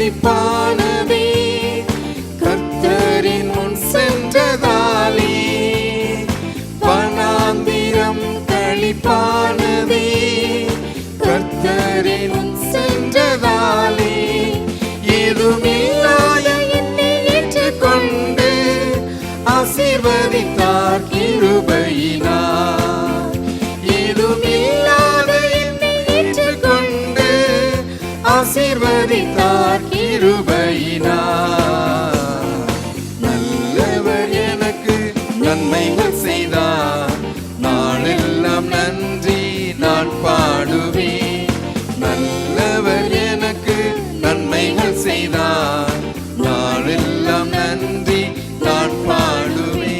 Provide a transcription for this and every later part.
களிப்பானதே, கர்த்தரின் முன் சென்றதாலே. வனாந்திரம் களிப்பானதே, கர்த்தரின் முன் சென்றதாலே. ஏதுமில்லாத என்னை ஏற்றுக்கொண்டு ஆசீர்வதித்தார் கிருபையினார். ஏதுமில்லாத என்னை ஏற்றுக்கொண்டு ஆசீர்வதித்தார் கிருபையினார். நல்லவர் எனக்கு நன்மைகள் செய்தார், நாளெல்லாம் நன்றி நான் பாடுவேன். நல்லவர் எனக்கு நன்மைகள் செய்தார், நாளெல்லாம் நன்றி நான் பாடுவேன்.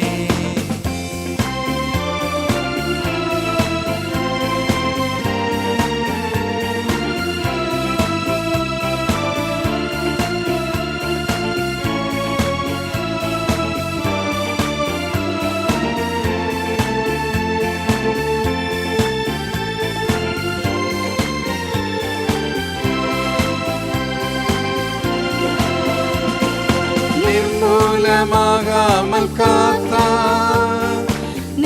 நிர்மூலமாகாமல் காத்தார்,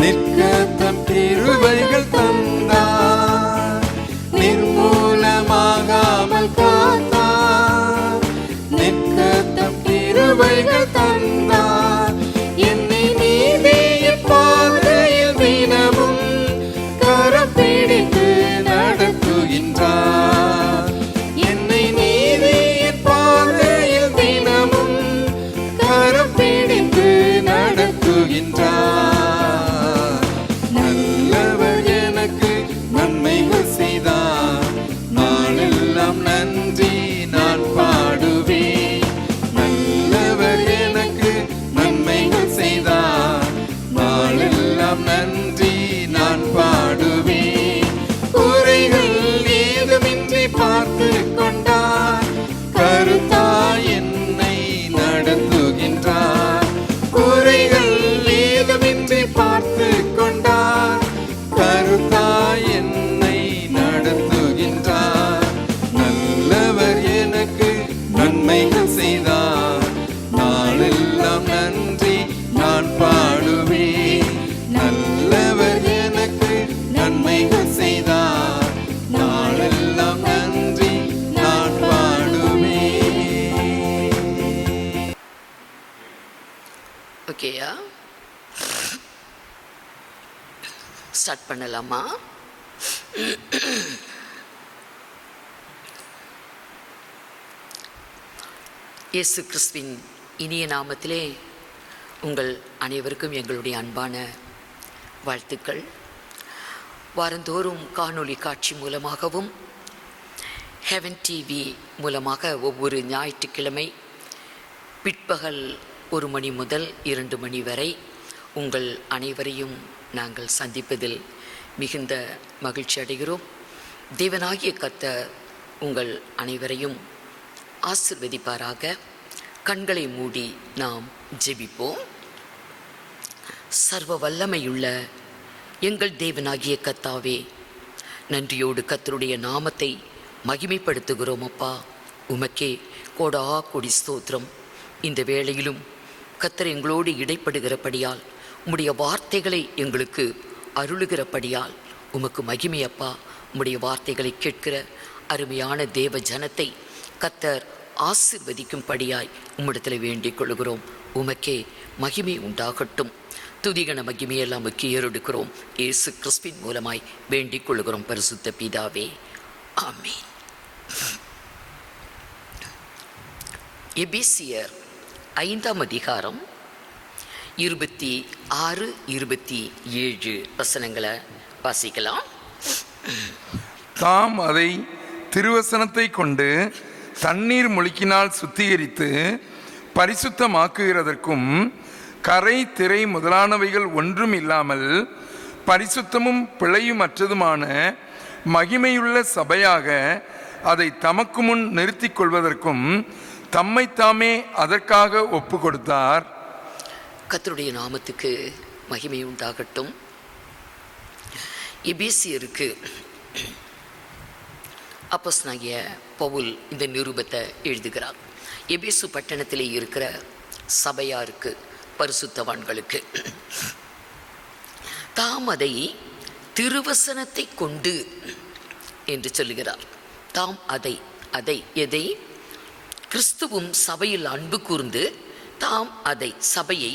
நிற்க தம் கிருபைகள் தந்தார். நிர்மூலமாகாமல் காத்தார், நிற்க தம் கிருபைகள் தந்தார். என்னை நீதியின் பாதையில் தினமும் கரம் பிடித்து நடத்துகின்றார். என்னை நீதியின் பாதையில் தினமும் கரம் பிடித்து நடத்துகின்றார். நல்லவர் எனக்கு நன்மைகள் செய்தார், நாளெல்லாம் நன்றி நான் பாடுவேன். நல்லவர் எனக்கு நன்மைகள் செய்தார், நாளெல்லாம் நன்றி நான் பாடுவேன். குறைகள் ஏதுமின்றி பார்த்து கொண்டார், கருத்தாய் என்னை நடத்துகின்றார். குறைகள் ஏதுமின்றி பார்த்து கொண்டார், கருத்தாய் என்னை நடத்துகின்றார். நல்லவர் எனக்கு நன்மைகள் செய்தார், நாளெல்லாம் நன்றி நான் பாடுவேன். நல்லவர் எனக்கு நன்மைகள் செய்தார், நாளெல்லாம் நன்றி நான் பாடுவேன். ஓகேயா, ஸ்டார்ட் பண்ணலாமா? இயேசு கிறிஸ்துவின் இனிய நாமத்திலே உங்கள் அனைவருக்கும் எங்களுடைய அன்பான வாழ்த்துக்கள். வாரந்தோறும் காணொளி காட்சி மூலமாகவும் ஹெவன் டிவி மூலமாக ஒவ்வொரு ஞாயிற்றுக்கிழமை பிற்பகல் 1 மணி முதல் 2 மணி வரை உங்கள் அனைவரையும் நாங்கள் சந்திப்பதில் மிகுந்த மகிழ்ச்சி அடைகிறோம். தேவனாகிய கர்த்தர் உங்கள் அனைவரையும் ஆசீர்வதிப்பாராக. கண்களை மூடி நாம் ஜெபிப்போம். சர்வ வல்லமையுள்ள எங்கள் தேவனாகிய கர்த்தாவே, நன்றியோடு கர்த்தருடைய நாமத்தை மகிமைப்படுத்துகிறோம் அப்பா. உமக்கே கோடா கோடி ஸ்தோத்திரம். இந்த வேளையிலும் கர்த்தர் எங்களோடு இடைப்படுகிறபடியால், உம்முடைய வார்த்தைகளை எங்களுக்கு அருளுகிறபடியால் உமக்கு மகிமை அப்பா. உம்முடைய வார்த்தைகளை கேட்கிற அருமையான தேவ ஜனத்தை கர்த்தர் ஆசீர்வதிக்கும்படியாய் உம்மிடத்தில் வேண்டிக் கொள்கிறோம். உமக்கே மகிமை உண்டாகட்டும். துதிகன மகிமையெல்லாம் உமக்கு ஏறெடுக்கிறோம். இயேசு கிறிஸ்துவின் மூலமாய் வேண்டிக் கொள்கிறோம் பரிசுத்த பிதாவே, ஆமென். எபேசியர் 5ஆம் அதிகாரம் 26, 27 வசனங்களை வாசிக்கலாம். தாம் அதை திருவசனத்தை கொண்டு தண்ணீர் முழுக்கினால் சுத்திகரித்து பரிசுத்தமாக்குகிறதற்கும் கரை திரை முதலானவைகள் ஒன்றும் இல்லாமல் பரிசுத்தமும் பிழையுமற்றதுமான மகிமையுள்ள சபையாக அதை தமக்கு முன் நிறுத்திக் கொள்வதற்கும் தம்மைத்தாமே அதற்காக ஒப்பு கொடுத்தார். கர்த்தருடைய நாமத்துக்கு மகிமை உண்டாகட்டும். எபேசியருக்கு அப்போஸ்தலனாகிய பவுல் இந்த நிருபத்தை எழுதுகிறார். எபேசு பட்டணத்திலே இருக்கிற சபையாருக்கு, பரிசுத்தவான்களுக்கு தாம் அதை திருவசனத்தை கொண்டு என்று சொல்லுகிறார். தாம் அதை எதை? கிறிஸ்துவும் சபையில் அன்பு கூர்ந்து தாம் அதை சபையை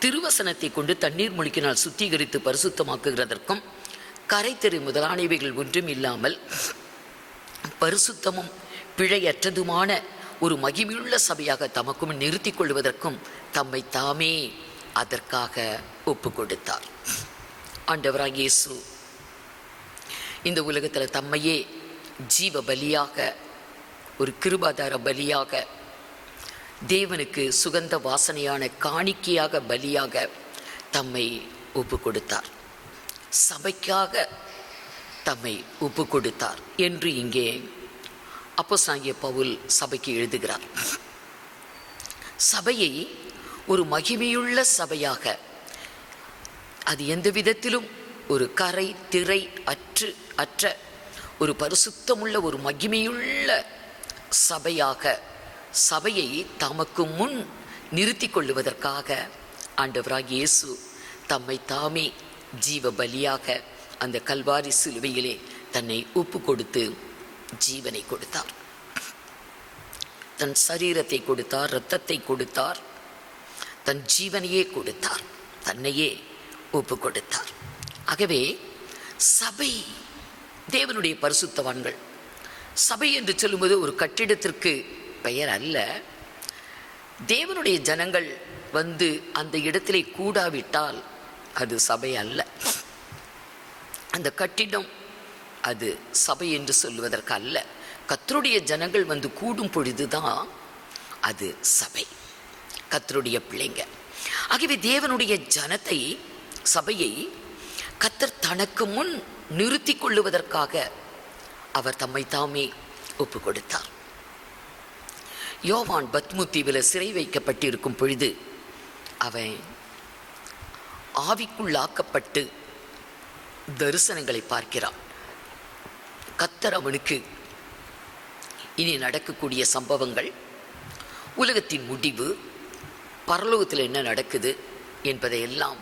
திருவசனத்தை கொண்டு தண்ணீர் முழுக்கினால் சுத்திகரித்து பரிசுத்தமாக்குகிறதற்கும் கரைத்தெறி முதலானவைகள் ஒன்றும் இல்லாமல் பரிசுத்தமும் பிழையற்றதுமான ஒரு மகிமையுள்ள சபையாக தமக்கும் நிறுத்தி கொள்வதற்கும் தம்மை தாமே அதற்காக ஒப்பு கொடுத்தார். ஆண்டவராகிய இயேசு இந்த உலகத்தில் தம்மையே ஜீவ பலியாக, ஒரு கிருபாதார பலியாக, தேவனுக்கு சுகந்த வாசனையான காணிக்கையாக, பலியாக தம்மை ஒப்பு கொடுத்தார். சபைக்காக தம்மை ஒப்பு கொடுத்தார் என்று இங்கே அப்போஸ்தலனாகிய பவுல் சபைக்கு எழுதுகிறார். சபையை ஒரு மகிமையுள்ள சபையாக, அது எந்த விதத்திலும் ஒரு கரை திரை அற்ற ஒரு பரிசுத்தமுள்ள ஒரு மகிமையுள்ள சபையாக, சபையை தமக்கு முன் நிறுத்தி கொள்ளுவதற்காக ஆண்டவராகிய இயேசு தம்மை தாமே ஜீவ பலியாக அந்த கல்வாரி சிலுவையிலே தன்னை ஒப்பு கொடுத்து ஜீவனை கொடுத்தார். தன் சரீரத்தை கொடுத்தார், இரத்தத்தை கொடுத்தார், தன் ஜீவனையே கொடுத்தார், தன்னையே ஒப்பு கொடுத்தார். ஆகவே சபை தேவனுடைய பரிசுத்தவான்கள். சபை என்று சொல்லும்போது ஒரு கட்டிடத்திற்கு பெயர் அல்ல. தேவனுடைய ஜனங்கள் வந்து அந்த இடத்திலே கூடாவிட்டால் அது சபை அல்ல. அந்த கட்டிடம் அது சபை என்று சொல்லுவதற்கு அல்ல. கர்த்தருடைய ஜனங்கள் வந்து கூடும் பொழுதுதான் அது சபை, கர்த்தருடைய பிள்ளைங்க. ஆகவே தேவனுடைய ஜனத்தை, சபையை கர்த்தர் தனக்கு முன் நிறுத்தி கொள்ளுவதற்காக அவர் தம்மை தாமே ஒப்பு கொடுத்தார். யோவான் பத்மு தீவில் சிறை வைக்கப்பட்டிருக்கும் பொழுது அவன் ஆவிக்குள்ளாக்கப்பட்டு தரிசனங்களை பார்க்கிறான். கர்த்தர் அவனுக்கு இனி நடக்கக்கூடிய சம்பவங்கள், உலகத்தின் முடிவு, பரலோகத்தில் என்ன நடக்குது என்பதையெல்லாம்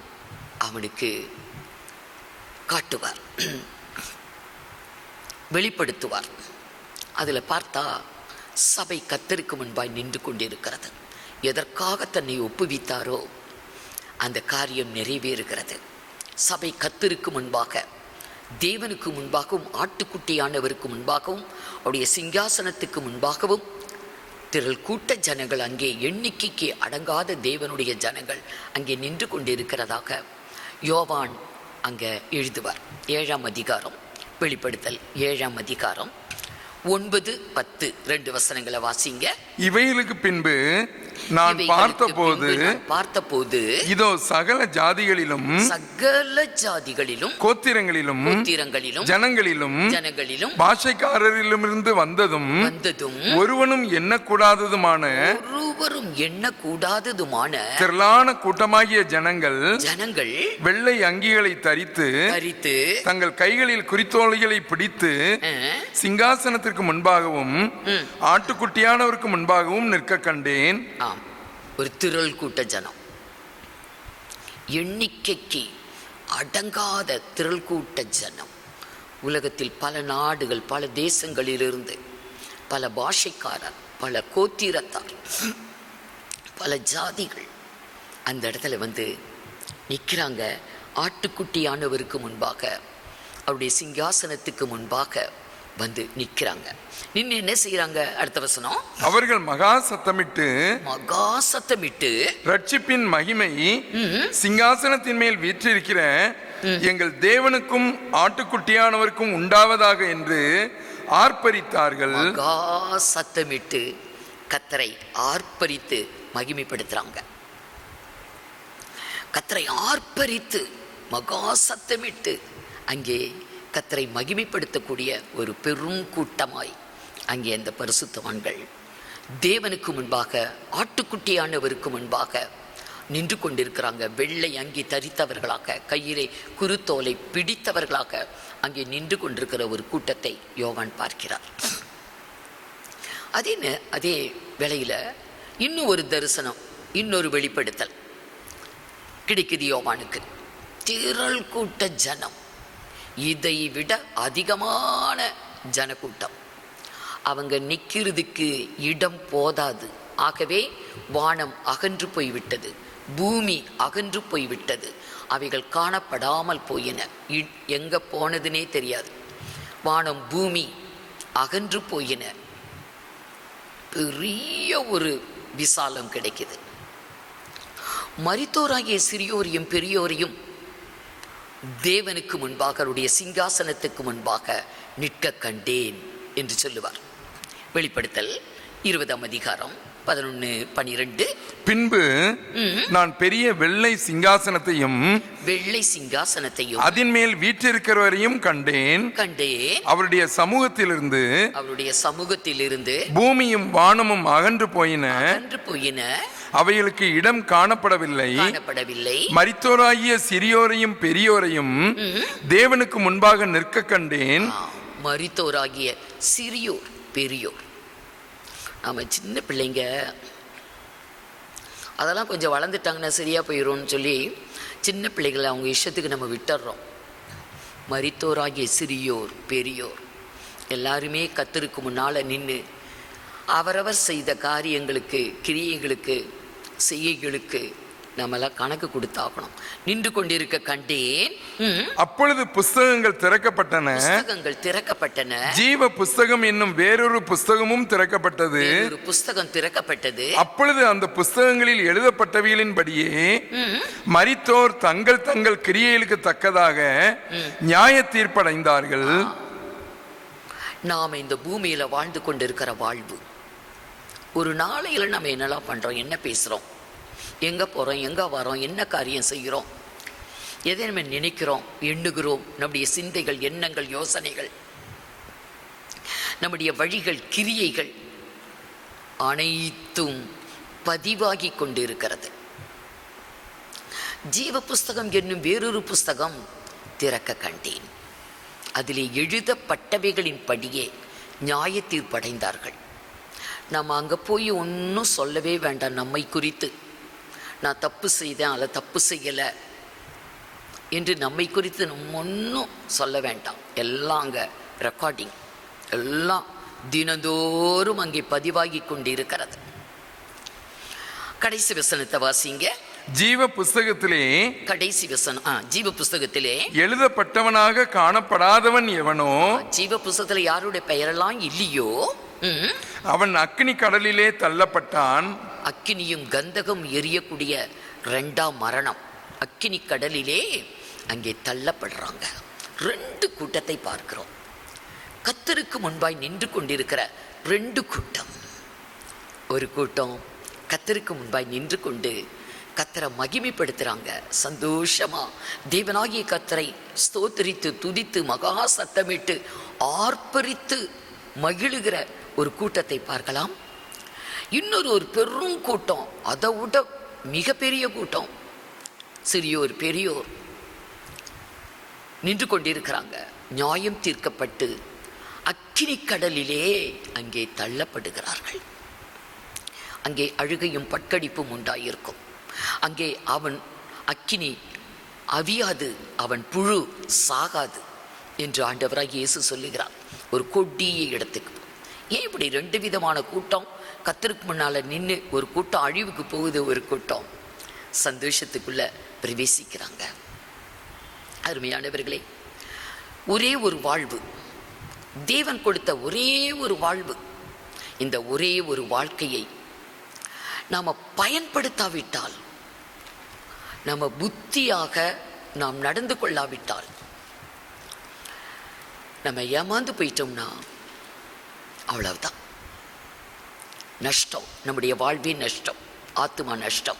அவனுக்கு காட்டுவார், வெளிப்படுத்துவார். அதில் பார்த்தா சபை கர்த்தருக்கு முன்பாய் நின்று கொண்டிருக்கிறது. எதற்காக தன்னை ஒப்புவித்தாரோ அந்த காரியம் நிறைவேறுகிறது. சபை கர்த்தருக்கு முன்பாக, தேவனுக்கு முன்பாகவும், ஆட்டுக்குட்டியானவருக்கு முன்பாகவும், அவருடைய சிங்காசனத்துக்கு முன்பாகவும் திரள் கூட்ட ஜனங்கள், அங்கே எண்ணிக்கைக்கு அடங்காத தேவனுடைய ஜனங்கள் அங்கே நின்று கொண்டிருக்கிறதாக யோவான் அங்கே எழுதுவார். 7ஆம் அதிகாரம், வெளிப்படுத்தல் 7ஆம் அதிகாரம் 9, 10 2 வசனங்களை வாசிங்க. இவைகளுக்கு பின்பு நான் பார்த்தபோது இதோ சகல ஜாதிகளிலும் கோத்திரங்களிலும் ஜனங்களிலும் பாஷைக்காரரிலுமிருந்து வந்ததும் ஒருவனும் எண்ணக்கூடாததுமான திரளான கூட்டமாகிய ஜனங்கள் வெள்ளை அங்கிகளை தரித்து தங்கள் கைகளில் குறித்தோலைகளை பிடித்து சிங்காசனத்திற்கு முன்பாகவும் ஆட்டுக்குட்டியானவருக்கு முன்பாகவும் நிற்க கண்டேன். ஒரு திரள் கூட்ட ஜனம், எண்ணிக்கைக்கு அடங்காத திரள் கூட்ட ஜனம். உலகத்தில் பல நாடுகள், பல தேசங்களிலிருந்து, பல பாஷைக்காரர், பல கோத்திரத்தார், பல ஜாதிகள் அந்த இடத்துல வந்து நிற்கிறாங்க. ஆட்டுக்குட்டியானவருக்கு முன்பாக, அவருடைய சிங்காசனத்துக்கு முன்பாக வந்து நிற்கிறாங்க. நின்று என்ன செய்யறாங்க? அடுத்த வசனம், அவர்கள் மகா சத்தமிட்டு ரட்சிப்பின் மகிமை சிங்காசனத்தின் மேல் வீற்றிருக்கிற எங்கள் தேவனுக்கும் ஆட்டுக்குட்டியானவருக்கும் உண்டாவதாக என்று ஆர்ப்பரித்தார்கள். மகா சத்தமிட்டு கர்த்தரை ஆர்ப்பரித்து மகிமைப்படுத்துறாங்க. கர்த்தரை ஆர்ப்பரித்து மகா சத்தமிட்டு அங்கே கர்த்தரை மகிமைப்படுத்தக்கூடிய ஒரு பெரும் கூட்டமாய் அங்கே அந்த பரிசுத்தவான்கள் தேவனுக்கு முன்பாக, ஆட்டுக்குட்டியானவருக்கு முன்பாக நின்று கொண்டிருக்கிறாங்க. வெள்ளை அங்கி தரித்தவர்களாக, கையிலே குருத்தோலை பிடித்தவர்களாக அங்கே நின்று கொண்டிருக்கிற ஒரு கூட்டத்தை யோவான் பார்க்கிறார். அதே வேளையில் இன்னும் ஒரு தரிசனம், இன்னொரு வெளிப்படுத்தல் கிடைக்குது யோவானுக்கு. திரள் கூட்ட ஜனம், இதை விட அதிகமான ஜனக்கூட்டம். அவங்க நிற்கிறதுக்கு இடம் போதாது. ஆகவே வானம் அகன்று போய்விட்டது, பூமி அகன்று போய்விட்டது. அவைகள் காணப்படாமல் போயின. எங்கே போனதுன்னே தெரியாது. வானம் பூமி அகன்று போயின. பெரிய ஒரு விசாலம் கிடைக்குது. மரித்தோராகிய சிறியோரையும் பெரியோரையும் தேவனுக்கு முன்பாக, அவருடைய சிங்காசனத்துக்கு முன்பாக நிற்க கண்டேன் என்று சொல்லுவார். வெளிப்படுத்தல் 20ஆம் அதிகாரம் 11-12. பின்பு நான் பெரிய வெள்ளை சிங்காசனத்தையும் அதன் மேல் வீற்றிருக்கிறவரையும் கண்டேன். அவருடைய சமூகத்திலிருந்து பூமியும் வானமும் அகன்று போயின. அவைகளுக்கு இடம் காணப்படவில்லை. மரித்தோராகிய சிறியோரையும் பெரியோரையும் தேவனுக்கு முன்பாக நிற்க கண்டேன். மரித்தோராகிய சிறியோர் பெரியோர், நம்ம சின்ன பிள்ளைங்க அதெல்லாம் கொஞ்சம் வளர்ந்துட்டாங்கன்னா சரியாக போயிடும்னு சொல்லி சின்ன பிள்ளைகளை அவங்க இஷ்டத்துக்கு நம்ம விட்டுறோம். மரித்தோராகிய சிறியோர் பெரியோர் எல்லாருமே கர்த்தருக்கு முன்னால் நின்று அவரவர் செய்த காரியங்களுக்கு, கிரியைகளுக்கு, செய்கைகளுக்கு நம்மளாம் கணக்கு கொடுத்தாகணும். நின்று கொண்டிருக்க கண்டேன். அப்பொழுது புஸ்தகங்கள் திறக்கப்பட்டன. ஜீவ புஸ்தகம் என்னும் வேறொரு புஸ்தகமும் திறக்கப்பட்டது. அப்பொழுது அந்த புஸ்தகங்களில் எழுதப்பட்டவைகளின்படியே மரித்தோர் தங்கள் தங்கள் கிரியைகளுக்கு தக்கதாக நியாய தீர்ப்படைந்தார்கள். நாம இந்த பூமியில வாழ்ந்து கொண்டிருக்கிற வாழ்வு, ஒரு நாளையில நம்ம என்னெல்லாம் பண்றோம், என்ன பேசுறோம், எங்கே போகிறோம், எங்கே வரோம், என்ன காரியம் செய்கிறோம், எதை நம்ம நினைக்கிறோம், எண்ணுகிறோம், நம்முடைய சிந்தைகள், எண்ணங்கள், யோசனைகள், நம்முடைய வழிகள், கிரியைகள் அனைத்தும் பதிவாகி கொண்டு இருக்கிறது. ஜீவ புஸ்தகம் என்னும் வேறொரு புஸ்தகம் திறக்க கண்டேன். அதிலே எழுதப்பட்டவைகளின் படியே நியாய தீர்ப்படைந்தார்கள். நம்ம அங்கே போய் ஒன்றும் சொல்லவே வேண்டாம். நம்மை குறித்து நான் தப்பு செய்தேன், அதை தப்பு செய்யலை என்று நம்மை குறித்து நம்ம ஒன்றும் சொல்ல வேண்டாம். எல்லாம் அங்கே ரெக்கார்டிங், எல்லாம் தினந்தோறும் அங்கே பதிவாகி கொண்டு இருக்கிறது. கடைசி வசனத்தை வாசிங்க. ஜீவ புஸ்தகத்திலே, கடைசி வசனம், ஜீவ புஸ்தகத்திலே எழுதப்பட்டவனாக காணப்படாதவன் எவனோ, ஜீவ புஸ்தகத்துல யாருடைய பெயரெல்லாம் இல்லையோ அவன் அக்கினி கடலிலே தள்ளப்பட்டான். அக்கினியும் கந்தகம் எரியக்கூடிய 2ஆம் மரணம், அக்கினி கடலிலே அங்கே தள்ளப்படுறாங்க. 2 கூட்டத்தை பார்க்கிறோம். கர்த்தருக்கு முன்பாய் நின்று கொண்டிருக்கிற 2 கூட்டம். ஒரு கூட்டம் கர்த்தருக்கு முன்பாய் நின்று கொண்டு கர்த்தரை மகிமைப்படுத்துறாங்க. சந்தோஷமா தேவனாகிய கர்த்தரை ஸ்தோத்திரித்து துதித்து மகா சத்தமிட்டு ஆர்ப்பரித்து மகிழுகிற ஒரு கூட்டத்தை பார்க்கலாம். இன்னொரு பெரும் கூட்டம், அதை விட மிகப்பெரிய கூட்டம், சிறியோர் பெரியோர் நின்று கொண்டிருக்கிறாங்க. நியாயம் தீர்க்கப்பட்டு அக்கினி கடலிலே அங்கே தள்ளப்படுகிறார்கள். அங்கே அழுகையும் பட்கடிப்பும் உண்டாயிருக்கும். அங்கே அவன் அக்கினி அவியாது, அவன் புழு சாகாது என்று ஆண்டவராக இயேசு சொல்லுகிறார். ஒரு கொடிய இடத்துக்கு. ஏன் இப்படி 2 விதமான கூட்டம் கர்த்தருக்கு முன்னால் நின்று, ஒரு கூட்டம் அழிவுக்கு போகுது, ஒரு கூட்டம் சந்தோஷத்துக்குள்ள பிரவேசிக்கிறாங்க. அருமையானவர்களே, ஒரே ஒரு வாழ்வு, தேவன் கொடுத்த ஒரே ஒரு வாழ்வு. இந்த ஒரே ஒரு வாழ்க்கையை நாம் பயன்படுத்தாவிட்டால், நம்ம புத்தியாக நாம் நடந்து கொள்ளாவிட்டால், நம்ம ஏமாந்து போயிட்டோம்னா அவ்வளவுதான் நஷ்டம். நம்முடைய வாழ்வே நஷ்டம், ஆத்மா நஷ்டம்.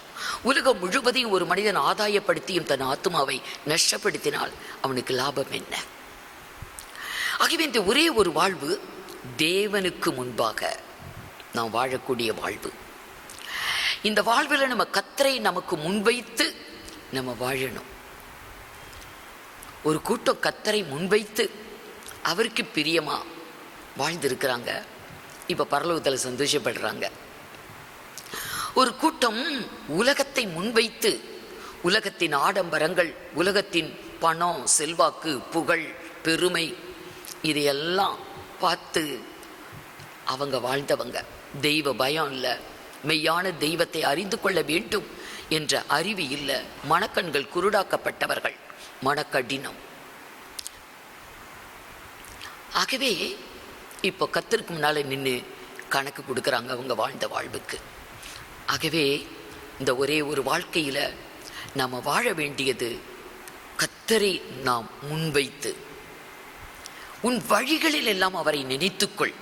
உலகம் முழுவதையும் ஒரு மனிதன் ஆதாயப்படுத்தியும் தன் ஆத்மாவை நஷ்டப்படுத்தினால் அவனுக்கு லாபம் என்ன? ஆகவே இந்த ஒரே ஒரு வாழ்வு தேவனுக்கு முன்பாக நாம் வாழக்கூடிய வாழ்வு. இந்த வாழ்வில் நம்ம கர்த்தரை நமக்கு முன்வைத்து நம்ம வாழணும். ஒரு கூட்டம் கர்த்தரை முன்வைத்து அவருக்கு பிரியமா வாழ்ந்திருக்கிறாங்க, இப்ப பரலோகத்தில் சந்தோஷப்படுறாங்க. ஒரு கூட்டம் உலகத்தை முன்வைத்து உலகத்தின் ஆடம்பரங்கள், உலகத்தின் பணம், செல்வாக்கு, புகழ், பெருமை இதையெல்லாம் பார்த்து அவங்க வாழ்ந்தவங்க. தெய்வ பயம் இல்லை, மெய்யான தெய்வத்தை அறிந்து கொள்ள வேண்டும் என்ற அறிவு இல்லை, மனக்கண்கள் குருடாக்கப்பட்டவர்கள், மனக்கடினம். ஆகவே இப்போ கர்த்தருக்கு முன்னால் நின்று கணக்கு கொடுக்குறாங்க அவங்க வாழ்ந்த வாழ்வுக்கு. ஆகவே இந்த ஒரே ஒரு வாழ்க்கையில் நாம் வாழ வேண்டியது கர்த்தரை நாம் முன்வைத்து உன் வழிகளில் எல்லாம் அவரை நினைத்துக்கொள்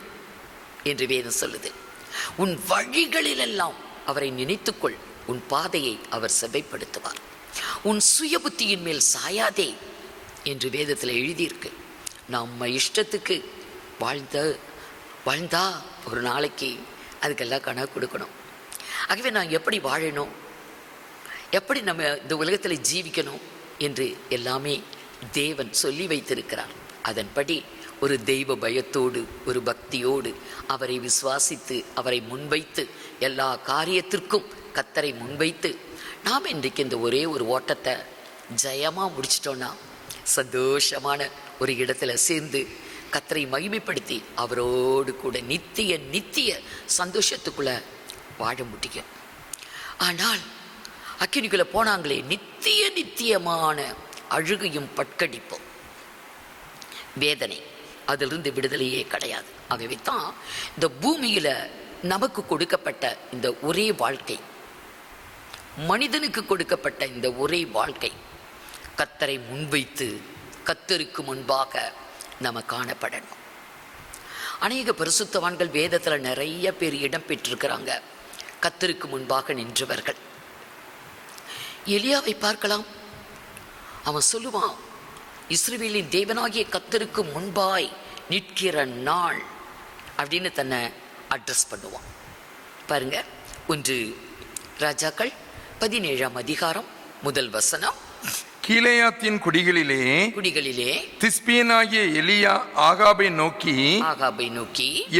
என்று வேதம் சொல்லுது. உன் வழிகளில் எல்லாம் அவரை நினைத்துக்கொள், உன் பாதையை அவர் செவ்வைப்படுத்துவார். உன் சுய புத்தியின் மேல் சாயாதே என்று வேதத்தில் எழுதியிருக்கு. நம்ம இஷ்டத்துக்கு வாழ்ந்தா ஒரு நாளைக்கு அதுக்கெல்லாம் கணக்கு கொடுக்கணும். ஆகவே நான் எப்படி வாழணும், எப்படி நம்ம இந்த உலகத்தில் ஜீவிக்கணும் என்று எல்லாமே தேவன் சொல்லி வைத்திருக்கிறார். அதன்படி ஒரு தெய்வ பயத்தோடு, ஒரு பக்தியோடு அவரை விசுவாசித்து அவரை முன்வைத்து எல்லா காரியத்திற்கும் கர்த்தரை முன்வைத்து நாம் இன்றைக்கு இந்த ஒரே ஒரு ஓட்டத்தை ஜெயமாக முடிச்சிட்டோன்னா சந்தோஷமான ஒரு இடத்துல சேர்ந்து கர்த்தரை மகிமைப்படுத்தி அவரோடு கூட நித்திய சந்தோஷத்துக்குள்ள வாழ முடியும். ஆனால் அக்கினிக்குள்ள போனாங்களே நித்தியமான அழுகையும் பட்கடிப்பும் வேதனை, அதிலிருந்து விடுதலையே கிடையாது. ஆகவே தான் இந்த பூமியில நமக்கு கொடுக்கப்பட்ட இந்த ஒரே வாழ்க்கை, மனிதனுக்கு கொடுக்கப்பட்ட இந்த ஒரே வாழ்க்கை கர்த்தரை முன்வைத்து கர்த்தருக்கு முன்பாக நம்ம காணப்படணும். அநேக பரிசுத்தவான்கள் வேதத்தில் நிறைய பேர் இடம் பெற்றிருக்கிறாங்க, கர்த்தருக்கு முன்பாக நின்றவர்கள். எலியாவை பார்க்கலாம். அவன் சொல்லுவான், இஸ்ரவேலின் தேவனாகிய கர்த்தருக்கு முன்பாய் நிற்கிற நாள் அப்படின்னு தன்னை அட்ரஸ் பண்ணுவான். பாருங்க, 1 ராஜாக்கள் 17ஆம் அதிகாரம் 1 வசனம். கீலேயாத்தின் குடிகளிலே திஸ்பியனாகிய எலியா ஆகாபை நோக்கி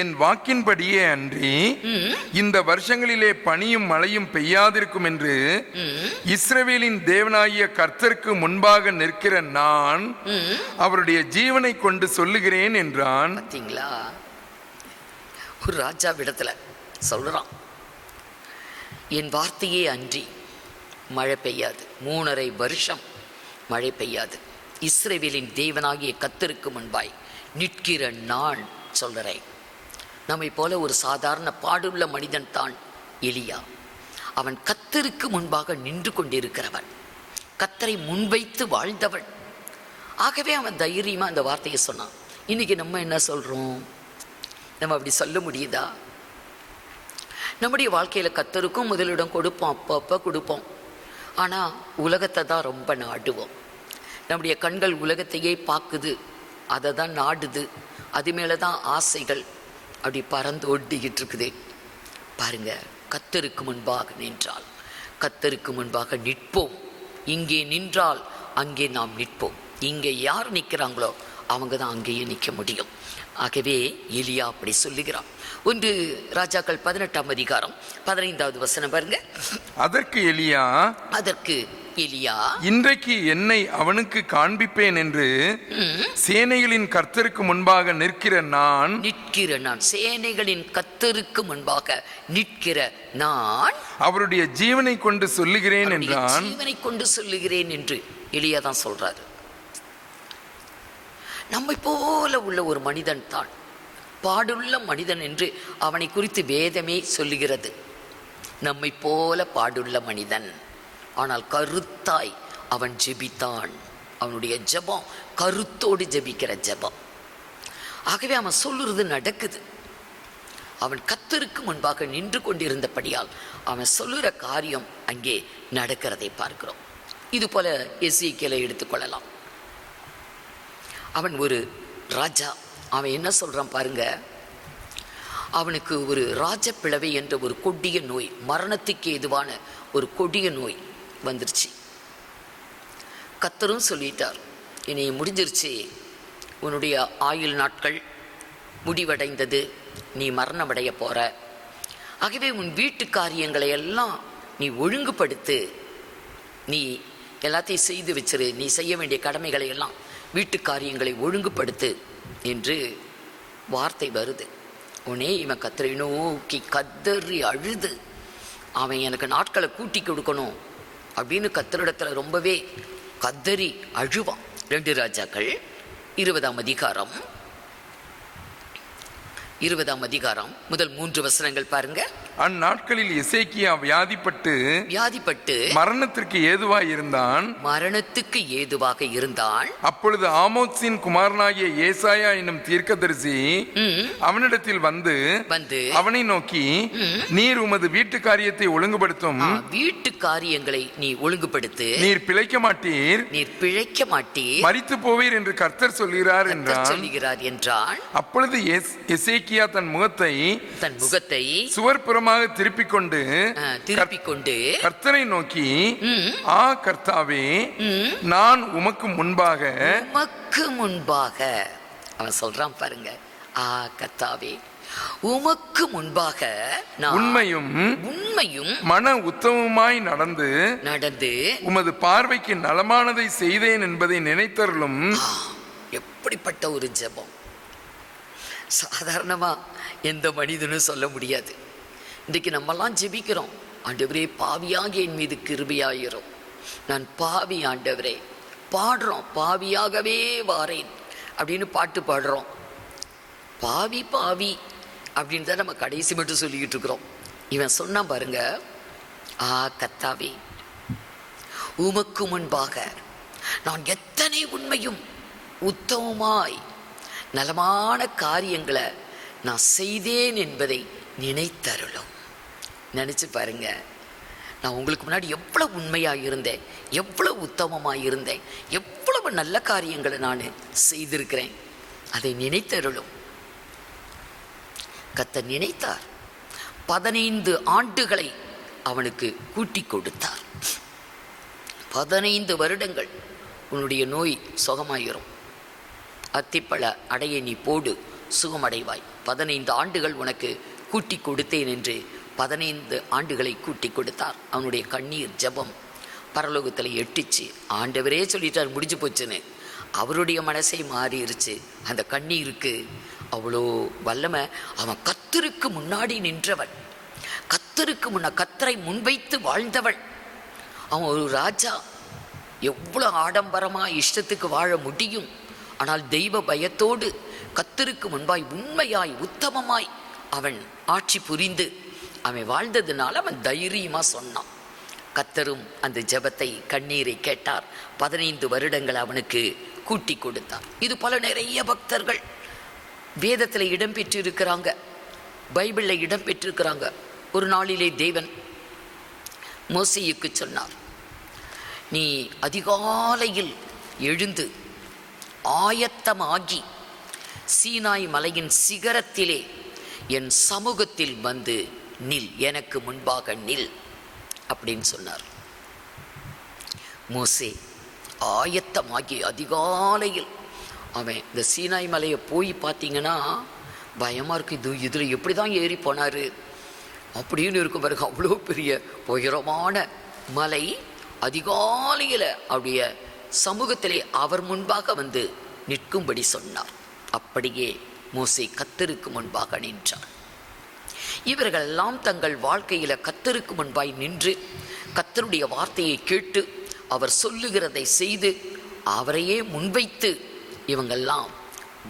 என் வாக்கின்படியே அன்றி இந்த வருஷங்களிலே பனியும் மழையும் பெய்யாதிருக்கும் என்று இஸ்ரவேலின் தேவனாகிய கர்த்தருக்கு முன்பாக நிற்கிற நான் அவருடைய ஜீவனை கொண்டு சொல்லுகிறேன் என்றான். பார்த்தீங்களா, ஒரு ராஜாவிடத்துல சொல்றான், என் வார்த்தையே அன்றி மழை பெய்யாது, 3.5 வருஷம் மழை பெய்யாது. இஸ்ரவேலின் தேவனாகிய கர்த்தருக்கு முன்பாய் நிற்கிற நான் சொல்கிறேன். நம்மை போல ஒரு சாதாரண பாடுள்ள மனிதன் தான் எலியா. அவன் கர்த்தருக்கு முன்பாக நின்று கொண்டிருக்கிறவன், கர்த்தரை முன்வைத்து வாழ்ந்தவன். ஆகவே அவன் தைரியமாக அந்த வார்த்தையை சொன்னான். இன்னைக்கு நம்ம என்ன சொல்கிறோம்? நம்ம அப்படி சொல்ல முடியுதா? நம்முடைய வாழ்க்கையில் கர்த்தருக்கும் முதலிடம் கொடுப்போம், அப்பப்போ கொடுப்போம். ஆனால் உலகத்தை தான் ரொம்ப நாடுவோம். நம்முடைய கண்கள் உலகத்தையே பார்க்குது, அதை தான் நாடுது, அது மேலே தான் ஆசைகள் அப்படி பறந்து ஒட்டிக்கிட்டு இருக்குது. பாருங்க, கர்த்தருக்கு முன்பாக நின்றால், கர்த்தருக்கு முன்பாக நிற்போம். இங்கே நின்றால் அங்கே நாம் நிற்போம். இங்கே யார் நிற்கிறாங்களோ அவங்க தான் அங்கேயே நிற்க முடியும். ஆகவே எலியா அப்படி சொல்லுகிறான். 1 ராஜாக்கள் 18ஆம் அதிகாரம் 15வது வசனம் பாருங்க. அதற்கு எலியா இன்றைக்கு என்னை அவனுக்கு காண்பிப்பேன் என்று சேனைகளின் கர்த்தருக்கு முன்பாக நிற்கிற நான் சேனைகளின் கர்த்தருக்கு முன்பாக நிற்கிற நான் அவருடைய ஜீவனை கொண்டு சொல்லுகிறேன் என்றான். ஜீவனை கொண்டு சொல்லுகிறேன் என்று எலியா தான் சொல்றாரு. நம்மை போல உள்ள ஒரு மனிதன் தான் பாடுள்ள மனிதன் என்று அவனை குறித்து வேதமே சொல்லுகிறது. நம்மை போல பாடுள்ள மனிதன், ஆனால் கருத்தாய் அவன் ஜெபித்தான். அவனுடைய ஜெபம் கருத்தோடு ஜெபிக்கிற ஜெபம். ஆகவே அவன் சொல்லுறது நடக்குது. அவன் கர்த்தருக்கு முன்பாக நின்று கொண்டிருந்தபடியால் அவன் சொல்லுற காரியம் அங்கே நடக்கிறதை பார்க்கிறோம். இது போல எசேக்கியேலை எடுத்துக்கொள்ளலாம். அவன் ஒரு ராஜா. அவன் என்ன சொல்றான் பாருங்க, அவனுக்கு ஒரு ராஜப்பிளவை என்ற ஒரு கொடிய நோய், மரணத்துக்கு ஏதுவான ஒரு கொடிய நோய் வந்துருச்சு. கர்த்தரும் சொல்லிட்டார், இனி முடிஞ்சிருச்சு, உன்னுடைய ஆயுள் நாட்கள் முடிவடைந்தது, நீ மரணமடைய போற. ஆகவே உன் வீட்டு காரியங்களை எல்லாம் நீ ஒழுங்குபடுத்து, நீ எல்லாத்தையும் செய்து வச்சிரு, நீ செய்ய வேண்டிய கடமைகளை எல்லாம் வீட்டு காரியங்களை ஒழுங்குபடுத்து என்று வார்த்தை வருது. உடனே இவன் கர்த்தரை நோக்கி கதறி அழுது, அவன் எனக்கு நாட்களை கூட்டி கொடுக்கணும் அப்படின்னு கர்த்தரிடத்தில் ரொம்பவே கதறி அழுவான். 2 ராஜாக்கள் 20ஆம் அதிகாரம் முதல் 3 வசனங்கள் பாருங்க. அந்நாட்களில் எசேக்கியா வியாதிப்பட்டு மரணத்திற்கு ஏதுவாக இருந்தான். அப்பொழுது ஆமோத்சின் குமாரனாகிய ஏசாயா என்னும் தீர்க்கதரிசி அவனிடத்தில் வந்து அவனை நோக்கி, நீர் உமது வீட்டு காரியத்தை ஒழுங்குபடுத்தும், வீட்டு காரியங்களை நீ ஒழுங்குபடுத்து, நீர் பிழைக்க மாட்டீர், மரித்து போவீர் என்று கர்த்தர் சொல்கிறார் என்றான். அப்பொழுது எசேக்கியா தன் முகத்தை சுவர்புறமாக திருப்பிக் கொண்டு கர்த்தரை நோக்கி, கர்த்தாவே, நான் உமக்கு முன்பாக அவன் சொல்றான் பாருங்க, கர்த்தாவே, உமக்கு முன்பாக உண்மையும் மன உத்தமமாய் நடந்து உமது பார்வைக்கு நலமானதை செய்தேன் என்பதை நினைத்தருளும். எப்படிப்பட்ட ஒரு ஜெபம்! சாதாரணமா எந்த மனிதனும் சொல்ல முடியாது. இன்றைக்கு நம்மெல்லாம் ஜெபிக்கிறோம், ஆண்டவரே பாவியாக என் மீது கிருபையாயிரும், நான் பாவி ஆண்டவரே, பாடுறோம், பாவியாகவே வாரேன் அப்படின்னு பாட்டு பாடுறோம். பாவி பாவி அப்படின்னு தான் நம்ம கடைசி மட்டும் சொல்லிக்கிட்டு இருக்கிறோம். இவன் சொன்னா பாருங்க, கர்த்தாவே, உமக்கு முன்பாக நான் எத்தனை உண்மையும் உத்தமமாய் நலமான காரியங்களை நான் செய்தேன் என்பதை நினைத்தருளும். நினச்சி பாருங்க, நான் உங்களுக்கு முன்னாடி எவ்வளவு உண்மையாக இருந்தேன், எவ்வளவு உத்தமமாக இருந்தேன், எவ்வளவு நல்ல காரியங்களை நான் செய்திருக்கிறேன், அதை நினைத்தருளும். கர்த்தர் நினைத்தார். 15 ஆண்டுகளை அவனுக்கு கூட்டி கொடுத்தார். 15 வருடங்கள் உன்னுடைய நோய் சுகமாயிரும், அத்திப்பழ அடையை நீ போடு, சுகமடைவாய், 15 ஆண்டுகள் உனக்கு கூட்டி கொடுத்தேன் என்று 15 ஆண்டுகளை கூட்டி கொடுத்தார். அவனுடைய கண்ணீர் ஜெபம் பரலோகத்தில் எட்டிச்சு. ஆண்டவரே சொல்லிட்டார், முடிஞ்சு போச்சுன்னு. அவருடைய மனசை மாறிடுச்சு. அந்த கண்ணீருக்கு அவ்வளோ வல்லமை. அவன் கர்த்தருக்கு முன்னாடி நின்றவன், கர்த்தரை முன்வைத்து வாழ்ந்தவன். அவன் ஒரு ராஜா. எவ்வளோ ஆடம்பரமாக இஷ்டத்துக்கு வாழ முடியும், ஆனால் தெய்வ பயத்தோடு கர்த்தருக்கு முன்பாய் உண்மையாய் உத்தமமாய் அவன் ஆட்சி புரிந்து அவன் வாழ்ந்ததுனால அவன் தைரியமா சொன்னான். கர்த்தரும் அந்த ஜெபத்தை, கண்ணீரை கேட்டார். 15 வருடங்கள் அவனுக்கு கூட்டி கொடுத்தார். இது போல நிறைய பக்தர்கள் வேதத்தில் இடம்பெற்றிருக்கிறாங்க, பைபிளில் இடம்பெற்றிருக்கிறாங்க. ஒரு நாளிலே தேவன் மோசேயுக்கு சொன்னார், நீ அதிகாலையில் எழுந்து ஆயத்தமாகி சீனாய் மலையின் சிகரத்திலே என் சமூகத்தில் வந்து நில், எனக்கு முன்பாக நில் அப்படின்னு சொன்னார். மோசே ஆயத்தமாகி அதிகாலையில் அவன் இந்த சீனாய் மலையை போய் பார்த்தீங்கன்னா பயமாக இருக்குது, இதில் எப்படி தான் ஏறி போனார் அப்படின்னு இருக்கும் பாருங்க. அவ்வளோ பெரிய உயரமான மலை. அதிகாலையில் அவருடைய சமூகத்திலே அவர் முன்பாக வந்து நிற்கும்படி சொன்னார். அப்படியே மோசே கர்த்தருக்கு முன்பாக நின்றார். இவர்கள் எல்லாம் தங்கள் வாழ்க்கையில் கர்த்தருக்கு முன்பாய் நின்று கர்த்தருடைய வார்த்தையை கேட்டு அவர் சொல்லுகிறதை செய்து அவரையே முன்வைத்து இவங்கெல்லாம்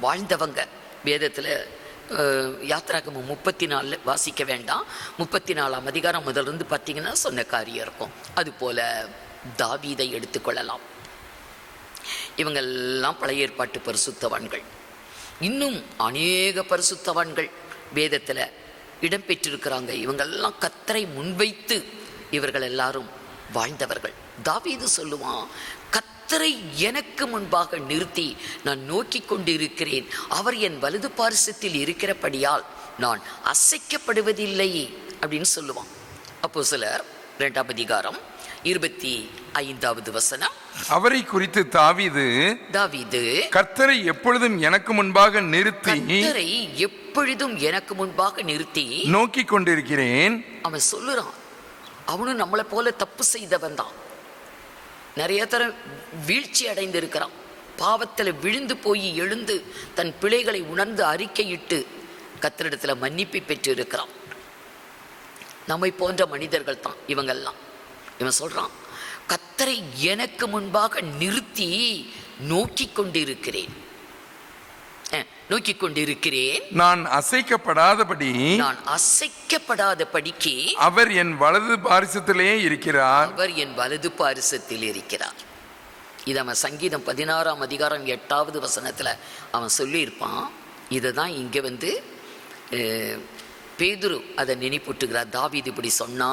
வாழ்ந்தவங்க. வேதத்தில் யாத்ராகமம் 34 வாசிக்க வேண்டாம், 34ஆம் அதிகாரம் முதலிருந்து பார்த்தீங்கன்னா சொன்ன காரியம் இருக்கும். அதுபோல தாவீதை எடுத்துக்கொள்ளலாம். இவங்கெல்லாம் பழைய ஏற்பாட்டு பரிசுத்தவான்கள். இன்னும் அநேக பரிசுத்தவான்கள் வேதத்தில் இடம்பெற்றிருக்கிறாங்க. இவங்கெல்லாம் கர்த்தரை முன்வைத்து இவர்கள் எல்லாரும் வாழ்ந்தவர்கள். தாவீது சொல்லுவான், கர்த்தரை எனக்கு முன்பாக நிறுத்தி நான் நோக்கி கொண்டிருக்கிறேன், அவர் என் வலது பார்சத்தில் இருக்கிறபடியால் நான் அசைக்கப்படுவதில்லை அப்படின்னு சொல்லுவான். அப்போஸ்தலர் 2ஆம் அதிகாரம் 25வது வசனம். அவரை குறித்து தாவீது கர்த்தரை எப்பொழுதும் எனக்கு முன்பாக நிறுத்தி நோக்கிக் கொண்டிருக்கிறேன். அவன் சொல்லுறான், அவனும் நம்மளை போல தப்பு செய்தவன் தான். நிறைய தரம் வீழ்ச்சி அடைந்து இருக்கிறான். பாவத்தில் விழுந்து போய் எழுந்து தன் பிழைகளை உணர்ந்து அறிக்கையிட்டு கர்த்தரிடத்தில் மன்னிப்பை பெற்று இருக்கிறான். நம்மை போன்ற மனிதர்கள் தான் இவங்கெல்லாம். இவன் சொல்றான், கர்த்தரை எனக்கு முன்பாக நிறுத்தி நோக்கிக் கொண்டிருக்கிறேன். நான் அசைக்கப்படாதபடிக்கு அவர் என் வலது பாரிசத்திலே இருக்கிறார். இது அவன் சங்கீதம் 16ஆம் அதிகாரம் 8வது வசனத்தில் அவன் சொல்லியிருப்பான். இதை தான் இங்கே வந்து பேதுரு அதை நினைப்பூட்டுகிறார், தாவீது இப்படி சொன்னா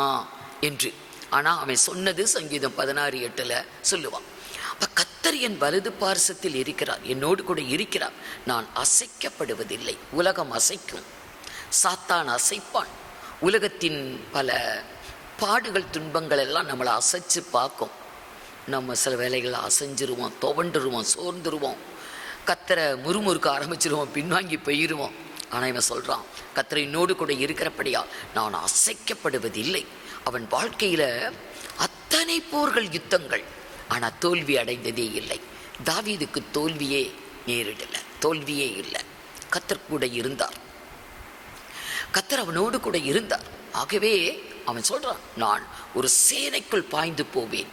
என்று. ஆனால் அவன் சொன்னது சங்கீதம் 16:8 சொல்லுவான். அப்போ கர்த்தர் என் வலது பார்சத்தில் இருக்கிறார், என்னோடு கூட இருக்கிறார், நான் அசைக்கப்படுவதில்லை. உலகம் அசைக்கும், சாத்தான் அசைப்பான். உலகத்தின் பல பாடுகள் துன்பங்கள் எல்லாம் நம்மளை அசைச்சு பார்க்கும். நம்ம சில வேலைகளை அசைஞ்சிருவோம், துவண்டுருவோம், சோர்ந்துருவோம், கர்த்தரை முறுமுறுக்க ஆரம்பிச்சிருவோம், பின்வாங்கி போயிடுவோம். ஆனால் இவன் சொல்கிறான், கர்த்தர் என்னோடு கூட இருக்கிறபடியா நான் அசைக்கப்படுவதில்லை. அவன் வாழ்க்கையில் அத்தனை போர்கள், யுத்தங்கள், ஆனால் தோல்வி அடைந்ததே இல்லை. தாவீதுக்கு தோல்வியே நேரிடலை, தோல்வியே இல்லை. கர்த்தர் கூட இருந்தார், கர்த்தர் அவனோடு கூட இருந்தார். ஆகவே அவன் சொல்கிறான், நான் ஒரு சேனைக்குள் பாய்ந்து போவேன்,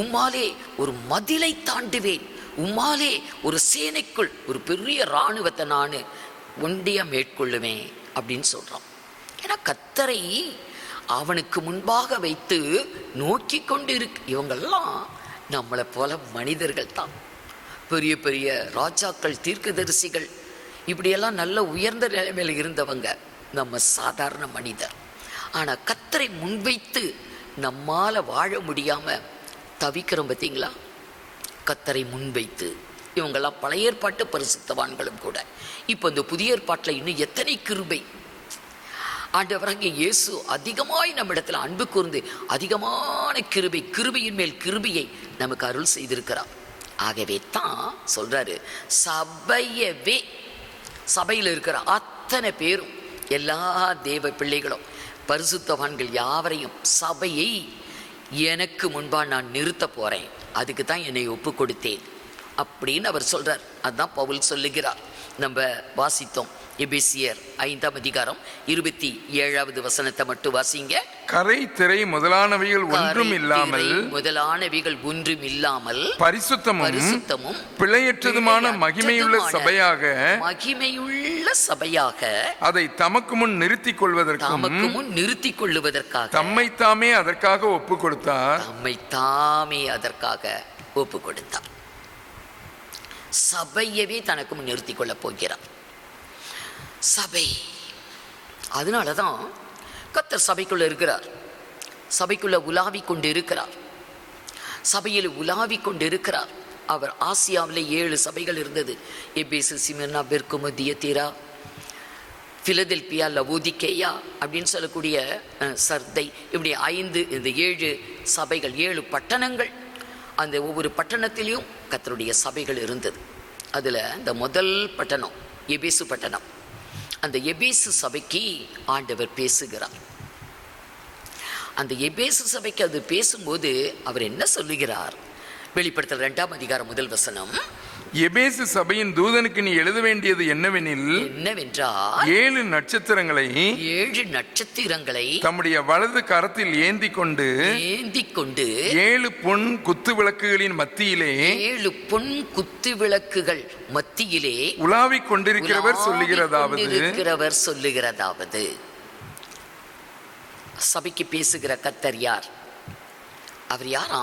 உம்மாலே ஒரு மதிலை தாண்டுவேன், உம்மாலே ஒரு சேனைக்குள் ஒரு பெரிய இராணுவத்தை நான் ஒண்டியாக மேற்கொள்ளுவேன் அப்படின்னு சொல்கிறான். ஏன்னா கர்த்தரை அவனுக்கு முன்பாக வைத்து நோக்கி கொண்டு இவங்கெல்லாம் நம்மளை போல மனிதர்கள் தான். பெரிய பெரிய ராஜாக்கள், தீர்க்கதரிசிகள், இப்படியெல்லாம் நல்ல உயர்ந்த நிலைமையில் இருந்தவங்க நம்ம சாதாரண மனிதர். ஆனால் கர்த்தரை முன்வைத்து நம்மால் வாழ முடியாமல் தவிக்கிறோம் பார்த்தீங்களா? கர்த்தரை முன்வைத்து இவங்கெல்லாம் பழைய ஏற்பாட்டு பரிசுத்தவான்களும் கூட. இப்போ இந்த புதிய ஏற்பாட்டில் இன்னும் எத்தனை கிருபை! ஆண்டவராகிய இயேசு அதிகமாய் நம்மிடத்தில் அன்பு கூர்ந்து அதிகமான கிருபையின் மேல் கிருபையை நமக்கு அருள் செய்திருக்கிறார். ஆகவே தான் சொல்றாரு, சபையில் இருக்கிற அத்தனை பேரும், எல்லா தேவ பிள்ளைகளும், பரிசுத்தவான்கள் யாவரையும் சபையை எனக்கு முன்பாக நான் நிறுத்த போறேன், அதுக்கு தான் என்னை ஒப்பு கொடுத்தேன் அப்படின்னு அவர் சொல்றார். அதுதான் பவுல் சொல்லுகிறார். நம்ம வாசித்தோம், எபேசியர் 5ஆம் அதிகாரம் 27வது வசனத்தை மட்டும் வாசிங்க. கரை திரை முதலானவைகள் ஒன்றும் இல்லாமல் பரிசுத்தமும் பிழையற்றதுமான மகிமையுள்ள சபையாக அதை தமக்கு முன் நிறுத்திக் கொள்வதற்காக தம்மைத்தாமே அதற்காக ஒப்பு கொடுத்தார். சபையவே தனக்கு முன் நிறுத்திக் கொள்ளப் போகிறார். சபை, அதனால தான் கர்த்தர் சபைக்குள்ள இருக்கிறார், சபைக்குள்ள உலாவிக் கொண்டு இருக்கிறார், சபையில் உலாவிக் கொண்டு இருக்கிறார். அவர் ஆசியாவில் 7 சபைகள் இருந்தது. எபேசு, சிமிர்னா, பெர்கமு, தியத்தீரா, பிலதெல்பியா, லவோதிக்கேயா அப்படின்னு சொல்லக்கூடிய சர்தை, இப்படி 7 சபைகள், 7 பட்டணங்கள். அந்த ஒவ்வொரு பட்டணத்திலையும் கர்த்தருடைய சபைகள் இருந்தது. அதில் இந்த முதல் பட்டணம் எபேசு பட்டணம். அந்த எபேசு சபைக்கு ஆண்டவர் பேசுகிறார். அந்த எபேசு சபைக்கு அது பேசும்போது அவர் என்ன சொல்லுகிறார்? வெளிப்படுத்தல் 2ஆம் அதிகாரம் 1 வசனம். எபேசு சபையின் தூதனுக்கு நீ எழுத வேண்டியது என்னவென்றால் 7 நட்சத்திரங்களை தம்முடைய வலது கரத்தில் ஏந்தி கொண்டு 7 பொன் குத்து விளக்குகளின் மத்தியிலே 7 பொன் குத்து விளக்குகள் மத்தியிலே உலாவிக் கொண்டிருக்கிறவர் சொல்லுகிறதாவது. சபைக்கு பேசுகிற கர்த்தர் யார்? அவர் யாரா?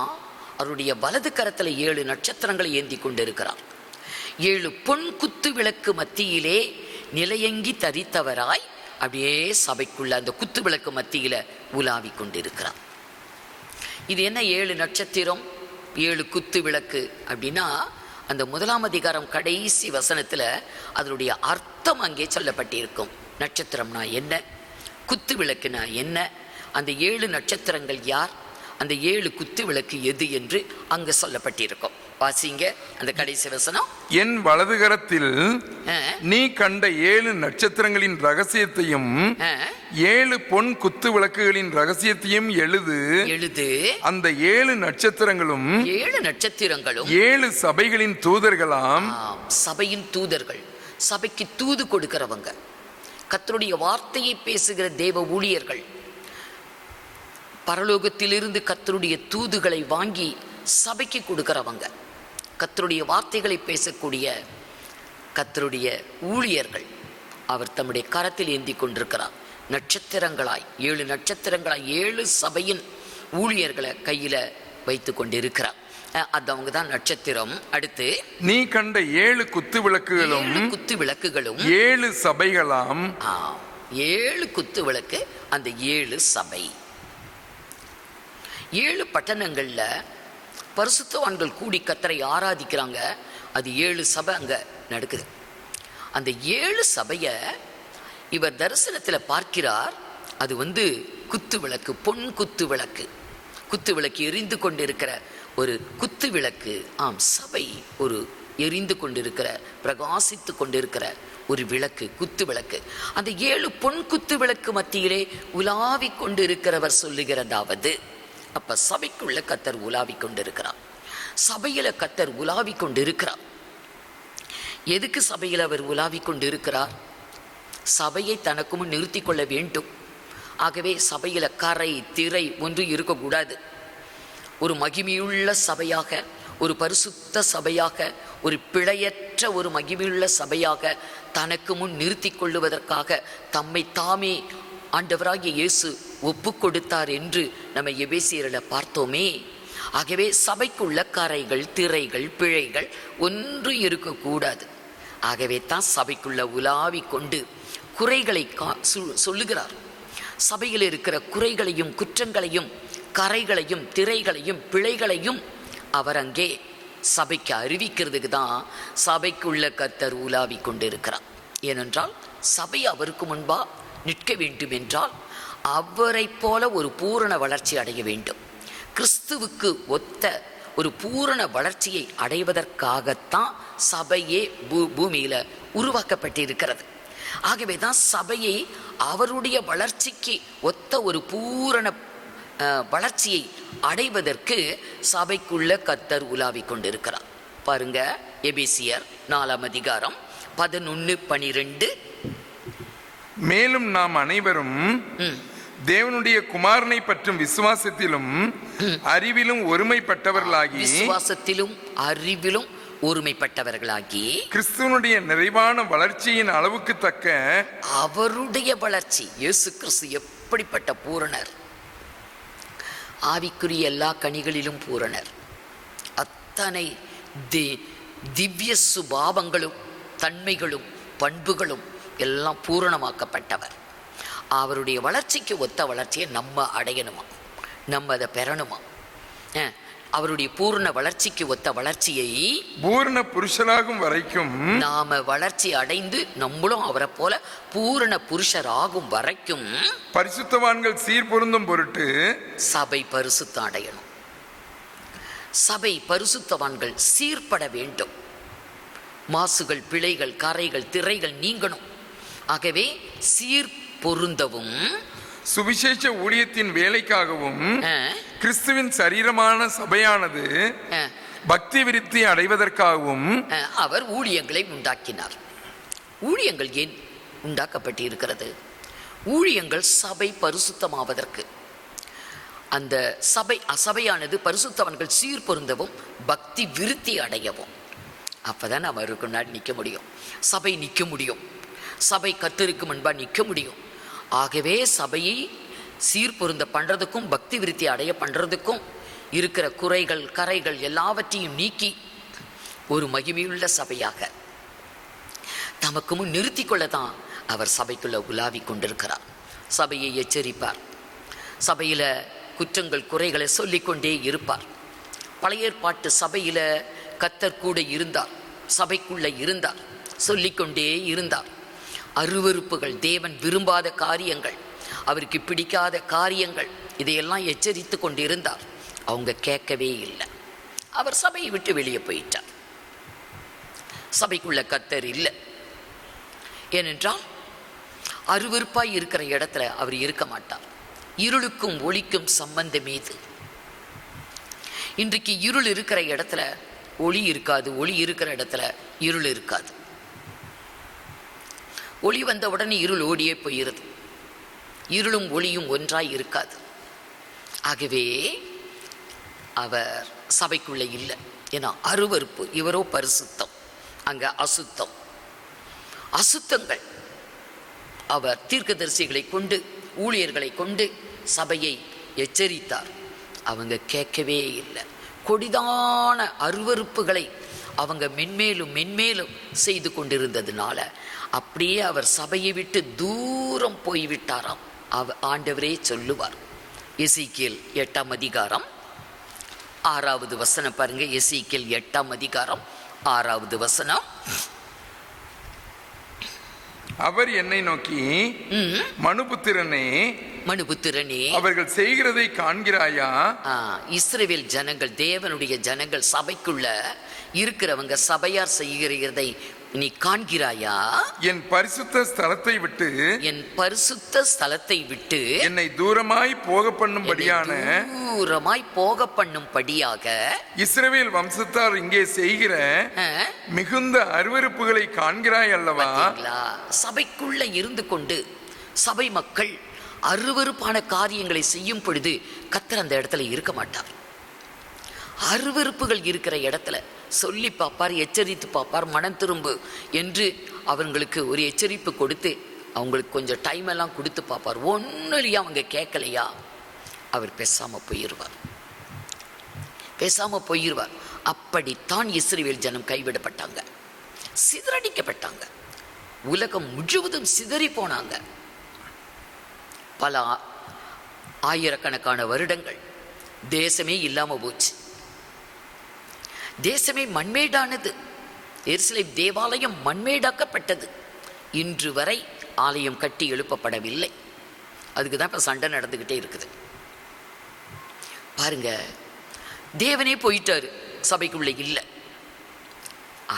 அவருடைய வலது கரத்தில் 7 நட்சத்திரங்களை ஏந்தி கொண்டிருக்கிறார். 7 பொன் குத்து விளக்கு மத்தியிலே நிலையங்கி தரித்தவராய் அப்படியே சபைக்குள்ள அந்த குத்து விளக்கு மத்தியில உலாவிக் கொண்டிருக்கிறார். இது என்ன 7 நட்சத்திரம், 7 குத்து விளக்கு அப்படின்னா, அந்த 1ஆம் அதிகாரம் கடைசி வசனத்துல அதனுடைய அர்த்தம் அங்கே சொல்லப்பட்டிருக்கும். நட்சத்திரம்னா என்ன, குத்து விளக்குனா என்ன, அந்த 7 நட்சத்திரங்கள் யார், அந்த 7 குத்து விளக்கு எது என்று அங்கு சொல்லப்பட்டிருக்கும். வாசிங்க அந்த கடைசி வசனம். என் வலதுகரத்தில் நீ கண்ட 7 நட்சத்திரங்களின் ரகசியத்தையும் 7 பொன் குத்து விளக்குகளின் ரகசியத்தையும் எழுது. அந்த 7 நட்சத்திரங்களும் 7 சபைகளின் தூதர்களாம். சபையின் தூதர்கள், சபைக்கு தூது கொடுக்கிறவங்க, கர்த்தருடைய வார்த்தையை பேசுகிற தேவ ஊழியர்கள், பரலோகத்திலிருந்து கர்த்தருடைய தூதுகளை வாங்கி சபைக்கு கொடுக்கிறவங்க, கர்த்தருடைய வார்த்தைகளை பேசக்கூடிய கர்த்தருடைய ஊழியர்கள். அவர் தம்முடைய கரத்தில் ஏந்தி கொண்டிருக்கிறார். நட்சத்திரங்களாய் 7 நட்சத்திரங்களாய் 7 சபையின் ஊழியர்களை கையில வைத்து கொண்டிருக்கிறார். அவங்க தான் நட்சத்திரம். அடுத்து நீ கண்ட 7 குத்து விளக்குகளும் 7 சபைகளாம். 7 குத்து விளக்கு, அந்த 7 சபை. 7 பட்டணங்கள்ல பரிசுத்தவான்கள் கூடி கர்த்தரை ஆராதிக்கிறாங்க. அது 7 சபை அங்க நடக்குது. அந்த 7 சபையை இவர் தரிசனத்தில் பார்க்கிறார். அது குத்து விளக்கு, பொன் குத்து விளக்கு, குத்து விளக்கு எரிந்து கொண்டிருக்கிற ஒரு குத்து விளக்கு. சபை ஒரு எரிந்து கொண்டிருக்கிற, பிரகாசித்து கொண்டிருக்கிற ஒரு விளக்கு, குத்து விளக்கு. அந்த 7 பொன் குத்து விளக்கு மத்தியிலே உலாவி கொண்டிருக்கிறவர் சொல்லுகிறதாவது, அப்ப சபைக்குள்ள கர்த்தர் உலாவி கொண்டிருக்கிறார். சபையில கர்த்தர் உலாவி கொண்டிருக்கிறார். எதுக்கு சபையில் அவர் உலாவி கொண்டிருக்கிறார்? சபையை தனக்கு முன் நிறுத்தி கொள்ள வேண்டும். ஆகவே சபையில கரை திரை ஒன்று இருக்கக்கூடாது. ஒரு மகிமையுள்ள சபையாக, ஒரு பரிசுத்த சபையாக, ஒரு பிழையற்ற ஒரு மகிமையுள்ள சபையாக தனக்கு முன் நிறுத்தி கொள்ளுவதற்காக தம்மை தாமே ஆண்டவராகிய இயேசு ஒப்பு கொடுத்தார் என்று நம்ம எபேசியரில் பார்த்தோமே. ஆகவே சபைக்குள்ள கரைகள் திரைகள் பிழைகள் ஒன்று இருக்கக்கூடாது. ஆகவே தான் சபைக்குள்ள உலாவி கொண்டு குறைகளை சொல்லுகிறார். சபையில் இருக்கிற குறைகளையும் குற்றங்களையும் கரைகளையும் திரைகளையும் பிழைகளையும் அவர் அங்கே சபைக்கு அறிவிக்கிறதுக்கு தான் சபைக்குள்ள கர்த்தர் உலாவி கொண்டு இருக்கிறார். ஏனென்றால் சபை அவருக்கு முன்பா நிற்க வேண்டும் என்றால் அவரை போல ஒரு பூரண வளர்ச்சி அடைய வேண்டும். கிறிஸ்துவுக்கு ஒத்த ஒரு பூரண வளர்ச்சியை அடைவதற்காகத்தான் சபையே பூமியில உருவாக்கப்பட்டிருக்கிறது. ஆகவே தான் சபையை அவருடைய வளர்ச்சிக்கு ஒத்த ஒரு பூரண வளர்ச்சியை அடைவதற்கு சபைக்குள்ள கர்த்தர் உலாவி கொண்டிருக்கிறார். பாருங்க, எபேசியர் 4ஆம் அதிகாரம் 11, 12. மேலும் நாம் அனைவரும் தேவனுடைய குமாரனை பற்றும் விசுவாசத்திலும் அறிவிலும் ஒருமைப்பட்டவர்களாகி, விசுவாசத்திலும் அறிவிலும் ஒருமைப்பட்டவர்களாகி கிறிஸ்துவனுடைய நிறைவான வளர்ச்சியின் அளவுக்கு தக்க அவருடைய வளர்ச்சி. இயேசு கிறிஸ்து எப்படிப்பட்ட பூரணர்! ஆவிக்குரிய எல்லா கனிகளிலும் பூரணர். அத்தனை திவ்ய சுபாவங்களும் தன்மைகளும் பண்புகளும் எல்லாம் பூரணமாக்கப்பட்டவர். அவருடைய வளர்ச்சிக்கு ஒத்த வளர்ச்சியை நம்ம அடையணுமா, நம்ம அதை பெறணுமா? அவருடைய பூர்ண வளர்ச்சிக்கு ஒத்த வளர்ச்சியை பூர்ண புருஷராகும் வரைக்கும் நாம வளர்ச்சி அடைந்து நம்மளும் அவரை போல பூரண புருஷராகும் வரைக்கும் பரிசுத்தவான்கள் சீர்பொருந்தும் பொருட்டு சபை பரிசுத்தம் அடையணும். சபை பரிசுத்தவான்கள் சீர்பட வேண்டும். மாசுகள் பிழைகள் கரைகள் திரைகள் நீங்கணும். ஆகவே சீர் பொருந்தவும் சுவிசேஷ ஊழியத்தின் வேலைக்காகவும் கிறிஸ்துவின் சரீரமான சபையானது பக்தி விருத்தி அடைவதற்காகவும் அவர் ஊழியங்களை உண்டாக்கினார். ஊழியங்கள் ஏன் உண்டாக்கப்பட்டு இருக்கிறது? ஊழியங்கள் சபை பரிசுத்தமாவதற்கு, அந்த சபையானது பரிசுத்தவன்கள் சீர் பொருந்தவும் பக்தி விருத்தி அடையவும். அப்பதான் அவருக்கு முன்னாடி நிற்க முடியும், சபை நிற்க முடியும், சபை கர்த்தருக்கு முன்பா நிற்க முடியும். ஆகவே சபையை சீர்பொருந்த பண்ணுறதுக்கும் பக்தி விருத்தி அடைய பண்ணுறதுக்கும் இருக்கிற குறைகள் கரைகள் எல்லாவற்றையும் நீக்கி ஒரு மகிமையுள்ள சபையாக தமக்கு முன் நிறுத்தி கொள்ளத்தான் அவர் சபைக்குள்ள உலாவி கொண்டிருக்கிறார். சபையை எச்சரிப்பார். சபையில் குற்றங்கள் குறைகளை சொல்லிக்கொண்டே இருப்பார். பழைய ஏற்பாட்டு சபையில் கர்த்தர் கூட இருந்தார், சபைக்குள்ள இருந்தார், சொல்லிக்கொண்டே இருந்தார். அருவருப்புகள், தேவன் விரும்பாத காரியங்கள், அவருக்கு பிடிக்காத காரியங்கள், இதையெல்லாம் எச்சரித்து கொண்டிருந்தார். அவங்க கேட்கவே இல்லை. அவர் சபையை விட்டு வெளியே போயிட்டார். சபைக்குள்ள கர்த்தர் இல்லை. ஏனென்றால் அருவருப்பாய் இருக்கிற இடத்துல அவர் இருக்க மாட்டார். இருளுக்கும் ஒளிக்கும் சம்பந்தம் மீது. இன்றைக்கு இருள் இருக்கிற இடத்துல ஒளி இருக்காது, ஒளி இருக்கிற இடத்துல இருள் இருக்காது. ஒளி வந்த உடனே இருள் ஓடியே போயிருது. இருளும் ஒளியும் ஒன்றாய் இருக்காது. ஆகவே அவர் சபைக்குள்ளே இல்லை. ஏன்னா அருவருப்பு. இவரோ பரிசுத்தம், அங்க அசுத்தம், அசுத்தங்கள். அவர் தீர்க்கதரிசிகளை கொண்டு, ஊழியர்களை கொண்டு சபையை எச்சரித்தார். அவங்க கேட்கவே இல்லை. கொடிதான அருவருப்புகளை அவங்க மென்மேலும் மென்மேலும் செய்து கொண்டிருந்ததுனால அப்படியே அவர் சபையை விட்டு தூரம் போய்விட்டாராம். ஆண்டவரே சொல்லுவார். எசேக்கியேல் 8ஆம் அதிகாரம் 6வது வசனம் பாருங்க. எசேக்கியேல் 8ஆம் அதிகாரம் 6வது வசனம். அவர் என்னை நோக்கி, மனுபுத்திரனே, அவர்கள் செய்கிறதை காண்கிறாயா? இஸ்ரவேல் ஜனங்கள், தேவனுடைய ஜனங்கள், சபைக்குள்ள இருக்கிறவங்க சபையார் செய்கிறதை நீ காண்கிறாயா? என் பரிசுத்த ஸ்தலத்தை விட்டு என்னை தூரமாய் போக பண்ணும்படியாக இஸ்ரவேல் வம்சத்தார் இங்கே செய்கிற மிகுந்த அருவருப்புகளை காண்கிறாய் அல்லவா? சபைக்குள்ள இருந்து கொண்டு சபை மக்கள் அருவருப்பான காரியங்களை செய்யும் பொழுது கர்த்தர் அந்த இடத்துல இருக்க மாட்டார். அருவருப்புகள் இருக்கிற இடத்துல சொல்லி பார்ப்பார், எச்சரித்து பார்ப்பார். மனம் திரும்பு என்று அவங்களுக்கு ஒரு எச்சரிப்பு கொடுத்து அவங்களுக்கு கொஞ்சம் டைம் எல்லாம் கொடுத்து பார்ப்பார். ஒன்றும் இல்லையா, அவங்க கேட்கலையா, அவர் பேசாமல் போயிடுவார். அப்படித்தான் இஸ்ரவேல் ஜனம் கைவிடப்பட்டாங்க, சிதறடிக்கப்பட்டாங்க, உலகம் முழுவதும் சிதறி போனாங்க. பல ஆயிரக்கணக்கான வருடங்கள் தேசமே இல்லாமல் போச்சு. தேசமே மண்மேடானது. எருசலேம் தேவாலயம் மண்மேடாக்கப்பட்டது. இன்று வரை ஆலயம் கட்டி எழுப்பப்படவில்லை. அதுக்கு தான் இப்போ சண்டை நடந்துக்கிட்டே இருக்குது. பாருங்க, தேவனே போயிட்டாரு, சபைக்குள்ள இல்லை.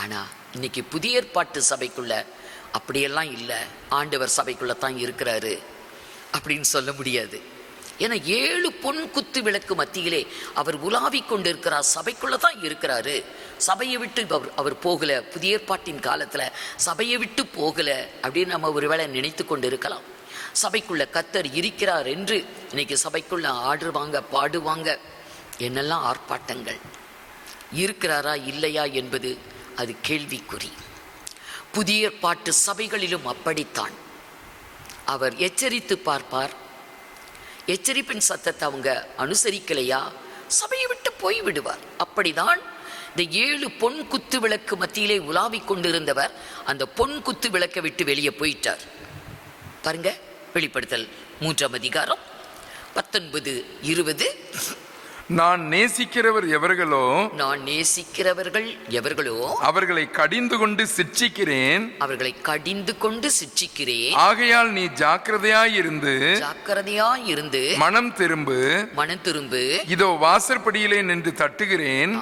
ஆனால் இன்னைக்கு புதிய ஏற்பாட்டு சபைக்குள்ள அப்படியெல்லாம் இல்லை. ஆண்டவர் சபைக்குள்ள தான் இருக்கிறாரு அப்படின்னு சொல்ல முடியாது. ஏன்னா 7 பொன் குத்து விளக்கு மத்தியிலே அவர் உலாவிக் கொண்டிருக்கிறார். சபைக்குள்ள தான் இருக்கிறாரு. சபையை விட்டு அவர் போகல. புதிய ஏற்பாட்டின் காலத்தில் சபையை விட்டு போகல அப்படின்னு நம்ம ஒருவேளை நினைத்து கொண்டு இருக்கலாம். சபைக்குள்ள கர்த்தர் இருக்கிறார் என்று இன்னைக்கு சபைக்குள்ள ஆடுவாங்க, பாடுவாங்க, என்னெல்லாம் ஆர்ப்பாட்டங்கள். இருக்கிறாரா இல்லையா என்பது அது கேள்விக்குறி. புதிய ஏற்பாட்டு சபைகளிலும் அப்படித்தான். அவர் எச்சரித்து பார்ப்பார். எச்சரிப்பின் சத்தத்தை அவங்க அனுசரிக்கலையா, சபையை விட்டு போய் விடுவார். அப்படிதான் இந்த 7 பொன் குத்து விளக்கு மத்தியிலே உலாவிக் கொண்டிருந்தவர் அந்த பொன் குத்து விளக்கை விட்டு வெளியே போயிட்டார். பாருங்க, வெளிப்படுத்தல் 3ஆம் அதிகாரம் 19, 20. நான் நேசிக்கிறவர் எவர்களோ அவர்களை கடிந்து கொண்டு சிட்சிக்கிறேன். ஆகையால் நீ ஜாக்கிரதையாயிருந்து மனம் திரும்பு. இதோ வாசற்படியிலே நின்று தட்டுகிறேன்.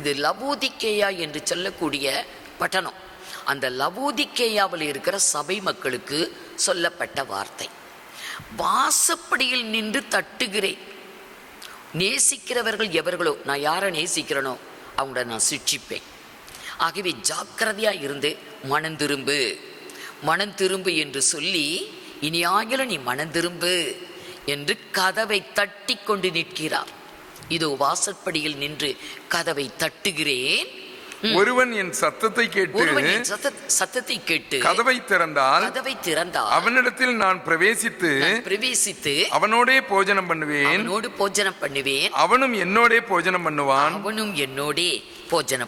இது லவோதிக்கேயா என்று சொல்லக்கூடிய பட்டணம். அந்த லவோதிக்கேயாவில் இருக்கிற சபை மக்களுக்கு சொல்லப்பட்ட வார்த்தை. வாசப்படியில் நின்று தட்டுகிறேன். நேசிக்கிறவர்கள் எவர்களோ, நான் யாரை நேசிக்கிறேனோ அவங்கள நான் சிட்சிப்பேன். ஆகவே ஜாக்கிரதையாக இருந்து மனம் திரும்பு என்று சொல்லி, இனியாகிலும் நீ மனம் திரும்பு என்று கதவை தட்டி கொண்டு நிற்கிறார். இதோ வாசற்படியில் நின்று கதவை தட்டுகிறேன். ஒருவன் என் சத்தத்தை கேட்டு கதவை திறந்தால் அவனிடத்தில் நான் பிரவேசித்து அவனோடே போஜனம் பண்ணுவேன். அவனும் என்னோடே போஜனம்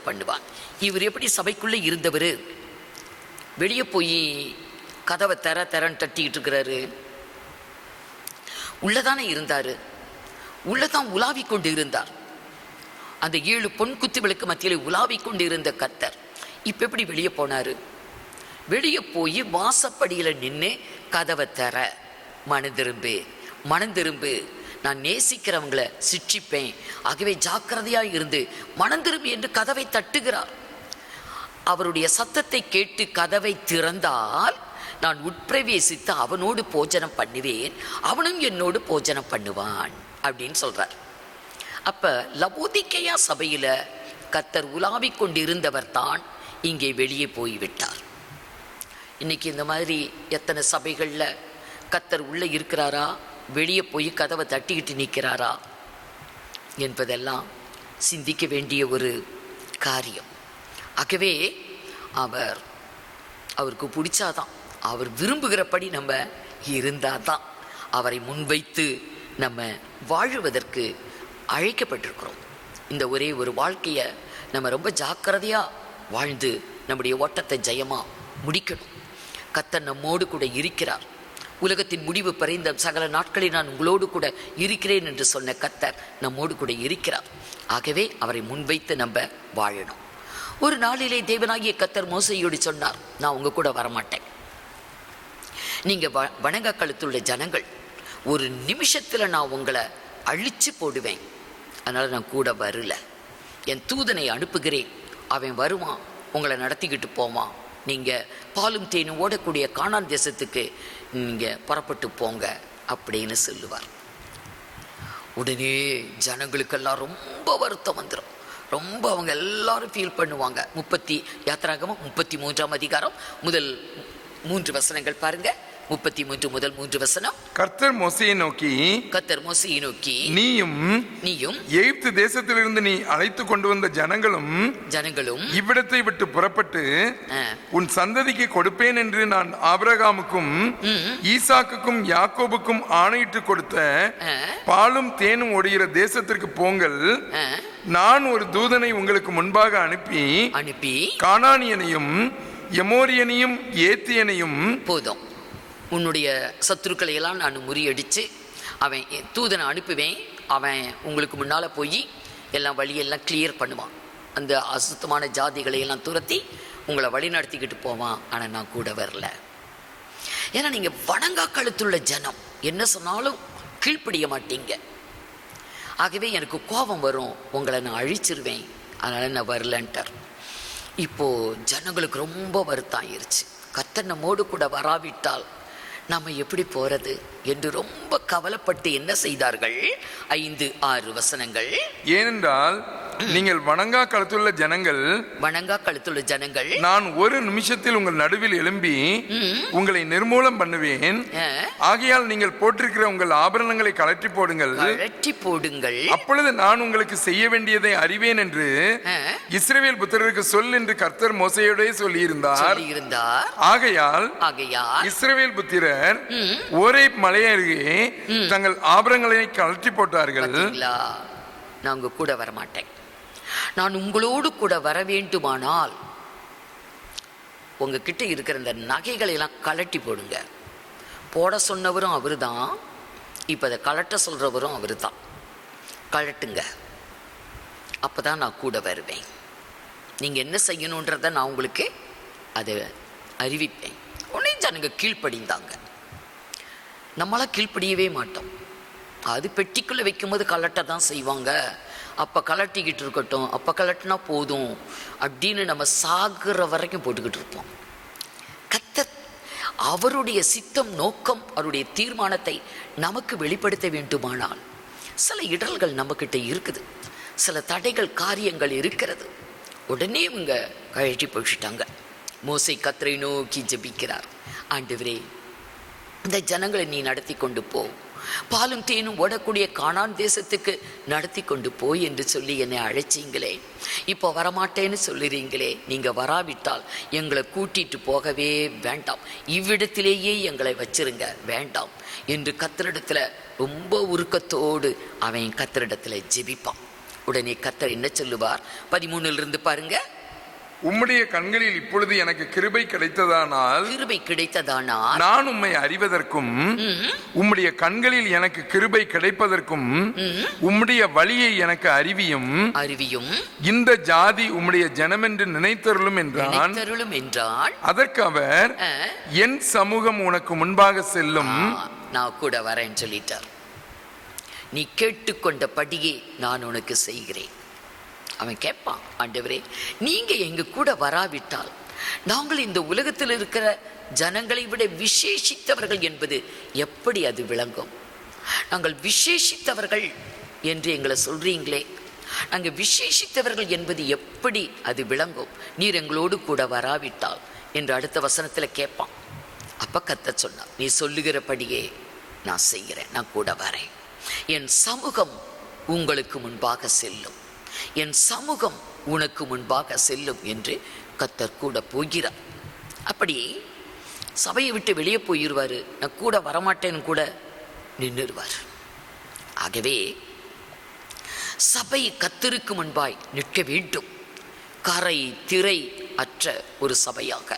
பண்ணுவான். இவர் எப்படி சபைக்குள்ளே இருந்தவர் வெளியே போய் கதவை தரன்னு தட்டிக்கிட்டு இருக்கிறாரு? உள்ளதானே இருந்தாரு, உள்ளதான் உலாவிக் கொண்டு இருந்தார். அந்த 7 பொன் குத்து விளக்கு மத்தியிலே உலாவிக் கொண்டு இருந்த கர்த்தர் இப்ப எப்படி வெளியே போனாரு? வெளியே போய் வாசப்படியில் நின்று கதவை தர, மனம் திரும்பு, நான் நேசிக்கிறவங்களை சிற்றிப்பேன், ஆகவே ஜாக்கிரதையாக இருந்து மனம் திரும்பு என்று கதவை தட்டுகிறார். அவருடைய சத்தத்தை கேட்டு கதவை திறந்தால் நான் உட்பிரவேசித்து அவனோடு போஜனம் பண்ணுவேன், அவனும் என்னோடு போஜனம் பண்ணுவான் அப்படின்னு சொல்றார். அப்ப லவோதிக்கேயா சபையில கர்த்தர் உலாவிக் கொண்டிருந்தவர் தான் இங்கே வெளியே போய்விட்டார். இன்னைக்கு இந்த மாதிரி எத்தனை சபைகள்ல கர்த்தர் உள்ள இருக்கிறாரா, வெளியே போய் கதவை தட்டிக்கிட்டு நிற்கிறாரா என்பதெல்லாம் சிந்திக்க வேண்டிய ஒரு காரியம். ஆகவே அவருக்கு பிடிச்சாதான், அவர் விரும்புகிறபடி நம்ம இருந்தாதான் அவரை முன்வைத்து நம்ம வாழுவதற்கு அழைக்கப்பட்டிருக்கிறோம். இந்த ஒரே ஒரு வாழ்க்கையை நம்ம ரொம்ப ஜாக்கிரதையாக வாழ்ந்து நம்முடைய ஓட்டத்தை ஜெயமாக முடிக்கணும். கர்த்தர் நம்மோடு கூட இருக்கிறார். உலகத்தின் முடிவு பறிந்த சகல நாட்களில் நான் உங்களோடு கூட இருக்கிறேன் என்று சொன்ன கர்த்தர் நம்மோடு கூட இருக்கிறார். ஆகவே அவரை முன்வைத்து நம்ம வாழணும். ஒரு நாளிலே தேவனாகிய கர்த்தர் மோசேயோடு சொன்னார், நான் உங்க கூட வரமாட்டேன், நீங்கள் வணங்க கழுத்துள்ள ஜனங்கள், ஒரு நிமிஷத்தில் நான் உங்களை அழிச்சு போடுவேன், அதனால் நான் கூட வரல. என் தூதனை அனுப்புகிறேன், அவன் வருவான், உங்களை நடத்திக்கிட்டு போவான், நீங்கள் பாலும் தேனும் ஓடக்கூடிய கானான் தேசத்துக்கு நீங்கள் புறப்பட்டு போங்க அப்படின்னு சொல்லுவார். உடனே ஜனங்களுக்கெல்லாம் ரொம்ப வருத்தம் வந்துடும். ரொம்ப அவங்க எல்லாரும் ஃபீல் பண்ணுவாங்க. யாத்திராகமம் 33ஆம் அதிகாரம் முதல் 3 வசனங்கள் பாருங்க. 33 முதல் 3 வசனம். கர்த்தர் மோசேயை நோக்கி நீயும் எகிப்து தேசத்திலிருந்து நீ அழைத்து கொண்டு வந்த ஜனங்களும் இவ்விடத்தை விட்டு புறப்பட்டு உன் சந்ததிக்கு கொடுப்பேன் என்று நான் ஆபிரகாமுக்கும் ஈசாக்குக்கும் யாக்கோபுக்கும் ஆணையிட்டு கொடுத்த பாலும் தேனும் ஓடுகிற தேசத்திற்கு போங்கள். நான் ஒரு தூதனை உங்களுக்கு முன்பாக அனுப்பி கானானியனையும் எமோரியனையும் ஏத்தியனையும், போதும், உன்னுடைய சத்துருக்களை எல்லாம் நான் முறியடித்து அவன் தூதனை அனுப்புவேன், அவன் உங்களுக்கு முன்னால் போய் எல்லாம் வழியெல்லாம் கிளியர் பண்ணுவான், அந்த அசுத்தமான ஜாதிகளை எல்லாம் துரத்தி உங்களை வழி நடத்திக்கிட்டு போவான். ஆனால் நான் கூட வரல. ஏன்னா நீங்கள் வணங்கா கழுத்துள்ள ஜனம், என்ன சொன்னாலும் கீழ்ப்படிய மாட்டீங்க. ஆகவே எனக்கு கோபம் வரும், உங்களை நான் அழிச்சிருவேன், அதனால் நான் வரலன்ட்டார். இப்போது ஜனங்களுக்கு ரொம்ப வருத்தம் ஆயிடுச்சு. கர்த்தர் நம்மோடு கூட வராவிட்டால் நாம் எப்படி போகிறது என்று ரொம்ப கவலைப்பட்டு என்ன செய்தார்கள்? 5-6 வசனங்கள். ஏனென்றால் நீங்கள் வணங்கா கழுத்துள்ள ஜனங்கள் நான் ஒரு நிமிஷத்தில் உங்கள் நடுவில் எழும்பி உங்களை நிர்மூலம் பண்ணுவேன். ஆகையால் நீங்கள் போட்டிருக்கிற உங்கள் ஆபரணங்களை கழற்றி போடுங்கள், அப்பொழுது நான் உங்களுக்கு செய்ய வேண்டியதை அறிவேன் என்று இஸ்ரவேல் புத்திரருக்கு சொல் என்று கர்த்தர் மோசேயோடே சொல்லியிருந்தார். ஆகையால் இஸ்ரவேல் புத்திரர் ஓரேப் மலை அருகே தங்கள் ஆபரணங்களை கழற்றி போட்டார்கள். நான் உங்க கூட வரமாட்டேன், நான் உங்களோடு கூட வர வேண்டுமானால் உங்ககிட்ட இருக்கிற இந்த நகைகளை எல்லாம் கழட்டி போடுங்க. போட சொன்னவரும் அவரு தான், இப்போ அதை கழட்ட சொல்றவரும் அவரு தான். கழட்டுங்க, அப்போதான் நான் கூட வருவேன். நீங்கள் என்ன செய்யணுன்றதை நான் உங்களுக்கு அதை அறிவிப்பேன். உடனே ஜனங்க கீழ்ப்படிந்தாங்க. நம்மளாம் கீழ்ப்படியவே மாட்டோம். அது பெட்டிக்குள்ளே வைக்கும்போது கலட்ட தான் செய்வாங்க. அப்போ கலட்டிக்கிட்டு இருக்கட்டும், அப்போ கலட்டினா போதும் அப்படின்னு நம்ம சாகுற வரைக்கும் போட்டுக்கிட்டு இருப்போம். கர்த்தர் அவருடைய சித்தம், நோக்கம், அவருடைய தீர்மானத்தை நமக்கு வெளிப்படுத்த வேண்டுமானால் சில இடர்கள் நம்மக்கிட்ட இருக்குது, சில தடைகள், காரியங்கள் இருக்கிறது. உடனே இவங்க கழட்டி போயிட்டாங்க. மோசே கர்த்தரை நோக்கி ஜெபிக்கிறார். ஆண்டவரே, இந்த ஜனங்களை நீ நடத்தி கொண்டு போ, பாலும் தேனும் ஓடக்கூடிய கானான் தேசத்துக்கு நடத்தி கொண்டு போய் என்று சொல்லி என்னை அழைச்சிங்களே, இப்போ வரமாட்டேன்னு சொல்லுறீங்களே, நீங்கள் வராவிட்டால் எங்களை கூட்டிட்டு போகவே வேண்டாம், இவ்விடத்திலேயே எங்களை வச்சிருங்க, வேண்டாம் என்று கர்த்தரிடத்தில் ரொம்ப உருக்கத்தோடு அவன் கர்த்தரிடத்தில் ஜெபிப்பான். உடனே கர்த்தர் என்ன சொல்லுவார்? 13 பாருங்க. உம்முடைய கண்களில் இப்பொழுது எனக்கு கிருபை கிடைத்ததானால் நான் உம்மை அறிவதற்கும் உம்முடைய கண்களில் எனக்கு கிருபை கிடைப்பதற்கும் உம்முடைய வழியை எனக்கு அறிவியும் இந்த ஜாதி உம்முடைய ஜனமென்று நினைத்தருளும் என்றான். அதற்கு அவர், என் சமூகம் உனக்கு முன்பாக செல்லும், நான் கூட வரேன் சொல்லிட்டார். நீ கேட்டுக்கொண்டபடியே நான் உனக்கு செய்கிறேன். அவன் கேட்பான், ஆண்டவரே நீங்க எங்க கூட வராவிட்டால் நாங்கள் இந்த உலகத்தில் இருக்கிற ஜனங்களை விட விசேஷித்தவர்கள் என்பது எப்படி அது விளங்கும்? நாங்கள் விசேஷித்தவர்கள் என்று எங்களை சொல்றீங்களே, நாங்கள் விசேஷித்தவர்கள் என்பது எப்படி அது விளங்கும்? நீர் எங்களோடு கூட வராவிட்டால் என்று அடுத்த வசனத்தில் கேட்பான். அப்ப கர்த்தர் சொன்னார், நீ சொல்லுகிறபடியே நான் செய்கிறேன், நான் கூட வரேன். என் சமூகம் உங்களுக்கு முன்பாக செல்லும், என் சமூகம் உனக்கு முன்பாக செல்லும் என்று கர்த்தர் கூட போகிறார். அப்படி சபையை விட்டு வெளியே போயிடுவார், நான் கூட வரமாட்டேன்னு கூட நின்றுடுவார். ஆகவே சபை கர்த்தருக்கு முன்பாய் நிற்க வேண்டும், கரை திரை அற்ற ஒரு சபையாக.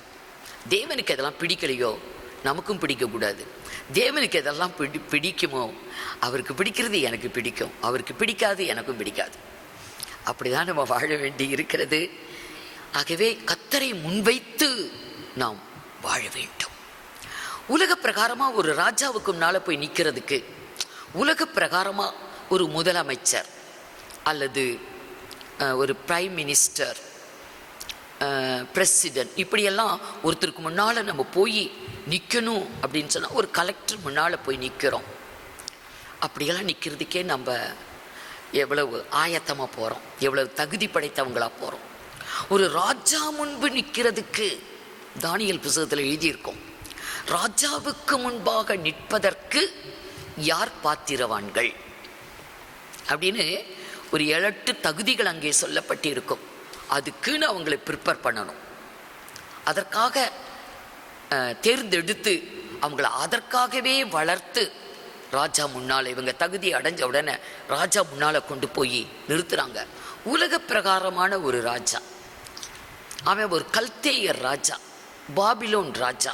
தேவனுக்கு எதெல்லாம் பிடிக்கலையோ நமக்கும் பிடிக்கக்கூடாது. தேவனுக்கு எதெல்லாம் பிடிக்குமோ அவருக்கு பிடிக்கிறது எனக்கு பிடிக்கும், அவருக்கு பிடிக்காது எனக்கும் பிடிக்காது. அப்படிதான் நம்ம வாழ வேண்டி இருக்கிறது. ஆகவே கர்த்தரை முன்வைத்து நாம் வாழ வேண்டும். உலக பிரகாரமா ஒரு ராஜாவுக்கு முன்னால போய் நிற்கிறதுக்கு, உலக பிரகாரமா ஒரு முதலமைச்சர் அல்லது ஒரு பிரைம் மினிஸ்டர், பிரசிடென்ட், இப்படியெல்லாம் ஒருத்தருக்கு முன்னால் நம்ம போய் நிற்கணும் அப்படின்னு சொன்னால், ஒரு கலெக்டர் முன்னால் போய் நிற்கிறோம். அப்படியெல்லாம் நிற்கிறதுக்கே நம்ம எவ்வளவு ஆயத்தமாக போகிறோம், எவ்வளவு தகுதி படைத்தவங்களாக போகிறோம். ஒரு ராஜா முன்பு நிற்கிறதுக்கு தானியேல் புத்தகத்தில் எழுதியிருக்கோம், ராஜாவுக்கு முன்பாக நிற்பதற்கு யார் பாத்திரவான்கள் அப்படின்னு ஒரு 7 தகுதிகள் அங்கே சொல்லப்பட்டிருக்கும். அதுக்குன்னு அவங்களை ப்ரிப்பேர் பண்ணணும், அதற்காக தேர்ந்தெடுத்து அவங்கள அதற்காகவே வளர்த்து ராஜா முன்னால் இவங்க தகுதி அடைஞ்ச உடனே ராஜா முன்னால் கொண்டு போய் நிறுத்துறாங்க. உலக பிரகாரமான ஒரு ராஜா, அவன் ஒரு கல்தேயர் ராஜா, பாபிலோன் ராஜா.